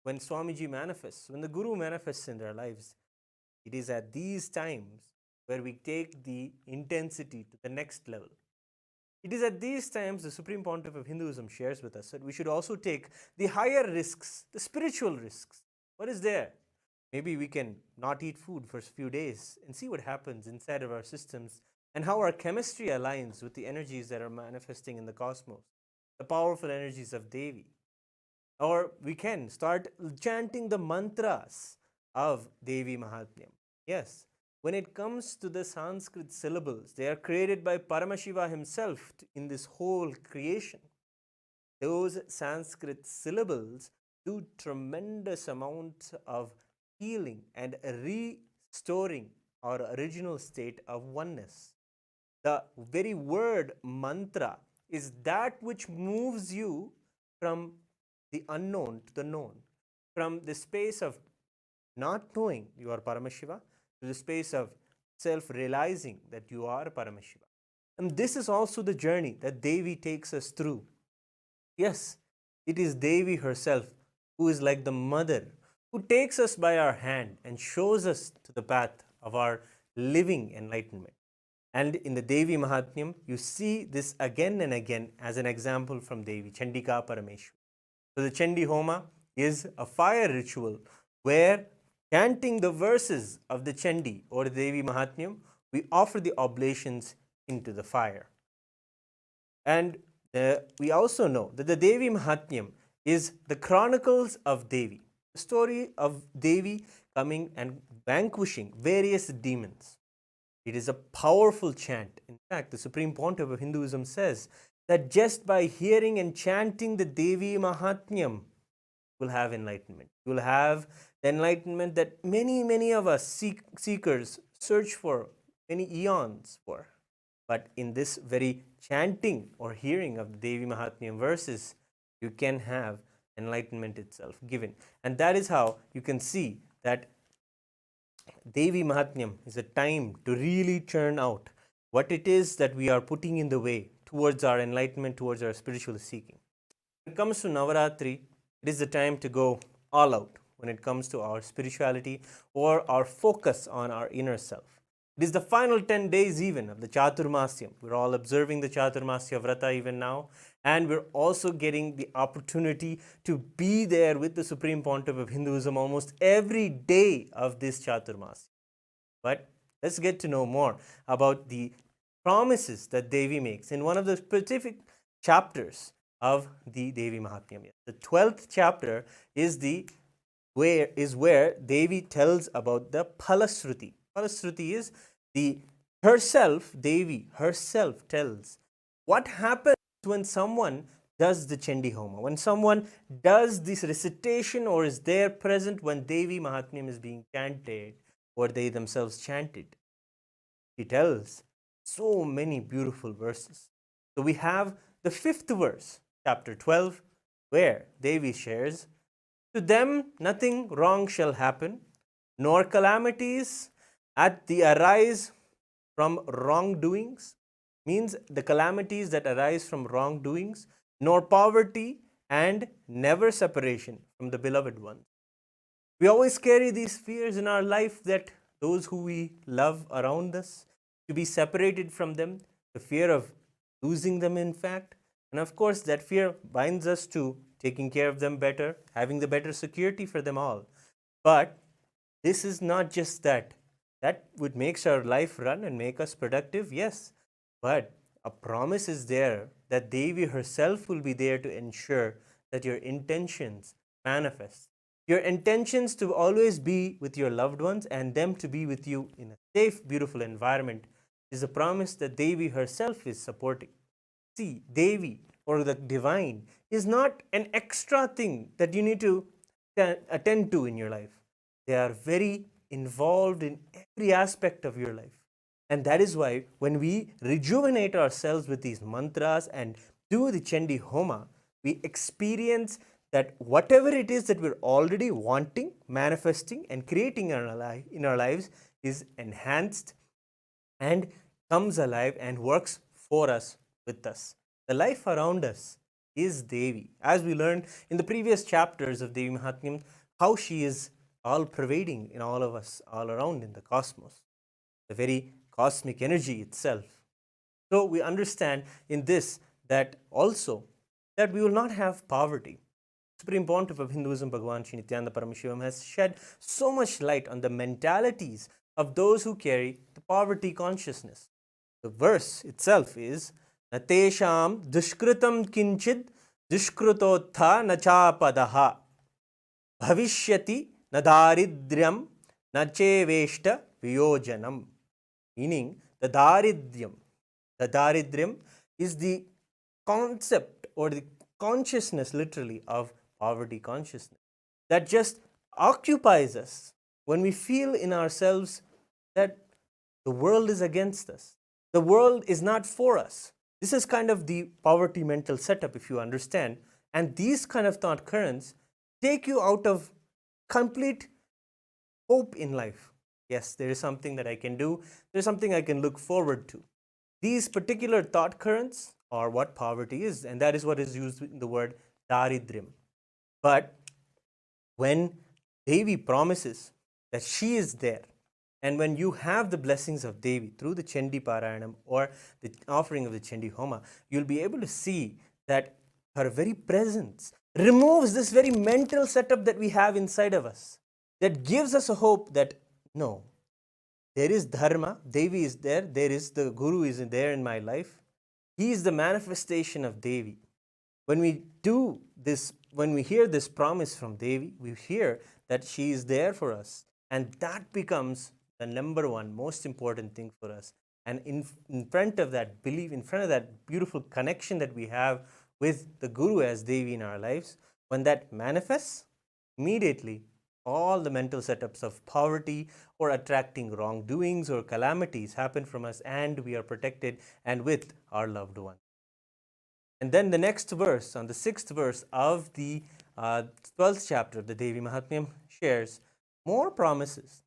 When Swamiji manifests, when the Guru manifests in their lives, it is at these times where we take the intensity to the next level. It is at these times the Supreme Pontiff of Hinduism shares with us that we should also take the higher risks, the spiritual risks. What is there? Maybe we can not eat food for a few days and see what happens inside of our systems and how our chemistry aligns with the energies that are manifesting in the cosmos, the powerful energies of Devi. Or we can start chanting the mantras of Devi Mahatmyam. Yes, when it comes to the Sanskrit syllables, they are created by Paramashiva himself in this whole creation. Those Sanskrit syllables do tremendous amounts of healing and restoring our original state of oneness. The very word mantra is that which moves you from the unknown to the known, from the space of not knowing you are Paramashiva to the space of self realizing that you are Paramashiva. And this is also the journey that Devi takes us through. Yes, it is Devi herself who is like the mother who takes us by our hand and shows us to the path of our living enlightenment. And in the Devi Mahatmyam, you see this again and again as an example from Devi, Chandika Parameshwari. So the Chandi Homa is a fire ritual where, chanting the verses of the Chandi or the Devi Mahatmyam, we offer the oblations into the fire. And we also know that the Devi Mahatmyam is the chronicles of Devi, the story of Devi coming and vanquishing various demons. It is a powerful chant. In fact, the Supreme Pontiff of Hinduism says that just by hearing and chanting the Devi Mahatmyam, you will have enlightenment. You will have the enlightenment that many of us seekers search for many eons for. But in this very chanting or hearing of the Devi Mahatmyam verses, you can have enlightenment itself given. And that is how you can see that Devi Mahatmyam is a time to really churn out what it is that we are putting in the way towards our enlightenment, towards our spiritual seeking. When it comes to Navaratri, it is the time to go all out when it comes to our spirituality or our focus on our inner self. It is the final 10 days even of the Chaturmasyam. We're all observing the Chaturmasya Vrata even now, and we're also getting the opportunity to be there with the Supreme Pontiff of Hinduism almost every day of this Chaturmasya. But let's get to know more about the promises that Devi makes in one of the specific chapters of the Devi Mahatmyam. The 12th chapter is where Devi tells about the Phalasruti. Phalasruti is Devi herself tells what happens when someone does the Chandi Homa, when someone does this recitation or is there present when Devi Mahatmyam is being chanted or they themselves chanted. He tells so many beautiful verses. So we have the 5th verse, chapter 12, where Devi shares, "To them nothing wrong shall happen, nor calamities at the arise from wrongdoings," means the calamities that arise from wrongdoings, "nor poverty and never separation from the beloved ones." We always carry these fears in our life that those who we love around us, to be separated from them, the fear of losing them, in fact. And of course, that fear binds us to taking care of them better, having the better security for them all. But this is not just that. That would make our life run and make us productive, yes. But a promise is there that Devi herself will be there to ensure that your intentions manifest. Your intentions to always be with your loved ones and them to be with you in a safe, beautiful environment is a promise that Devi herself is supporting. See, Devi or the divine is not an extra thing that you need to attend to in your life. They are very involved in every aspect of your life. And that is why when we rejuvenate ourselves with these mantras and do the Chandi Homa, we experience that whatever it is that we're already wanting, manifesting, and creating in our lives is enhanced and comes alive and works for us, with us. The life around us is Devi. As we learned in the previous chapters of Devi Mahatmyam, how she is all pervading in all of us, all around in the cosmos, the very cosmic energy itself. So we understand in this that also that we will not have poverty. Supreme Pontiff of Hinduism, Bhagavan Sri Nithyananda Paramashivam, has shed so much light on the mentalities of those who carry the poverty consciousness. The verse itself is Natesham dushkritam kinchid dushkrutotha nachapadaha bhavishyati nadaridryam nacheveshta viyojanam. Meaning, the daridryam is the concept or the consciousness, literally, of poverty consciousness that just occupies us when we feel in ourselves that the world is against us. The world is not for us. This is kind of the poverty mental setup, if you understand. And these kind of thought currents take you out of complete hope in life. Yes, there is something that I can do, there's something I can look forward to. These particular thought currents are what poverty is, and that is what is used in the word daridryam. But when Devi promises that she is there, and when you have the blessings of Devi through the Chandi Parayanam or the offering of the Chandi Homa, you'll be able to see that her very presence removes this very mental setup that we have inside of us, that gives us a hope that no, there is dharma, Devi is there, there is the Guru is there in my life. He is the manifestation of Devi. When we do this, when we hear this promise from Devi, we hear that she is there for us, and that becomes the number one most important thing for us. And in front of that belief, in front of that beautiful connection that we have with the Guru as Devi in our lives, when that manifests, immediately all the mental setups of poverty or attracting wrongdoings or calamities happen from us, and we are protected and with our loved one. And then the next verse, on the 6th verse of the 12th chapter of the Devi Mahatmyam, shares more promises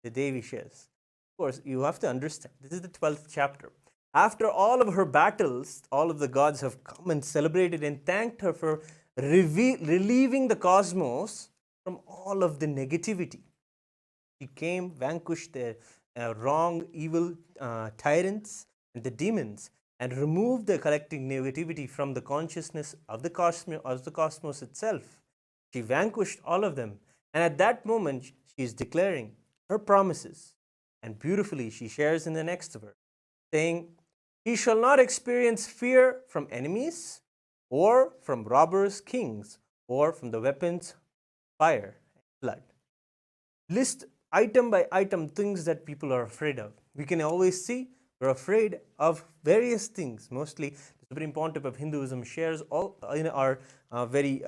the Devi shares. Of course, you have to understand, this is the 12th chapter. After all of her battles, all of the gods have come and celebrated and thanked her for relieving the cosmos from all of the negativity. She came, vanquished the wrong, evil tyrants and the demons, and removed the collective negativity from the consciousness of the cosmos itself. She vanquished all of them. And at that moment, she is declaring her promises. And beautifully, she shares in the next verse, saying, he shall not experience fear from enemies, or from robbers, kings, or from the weapons, fire, and blood. List item by item things that people are afraid of. We can always see we're afraid of various things. Mostly, the Supreme Pontiff of Hinduism shares all in our very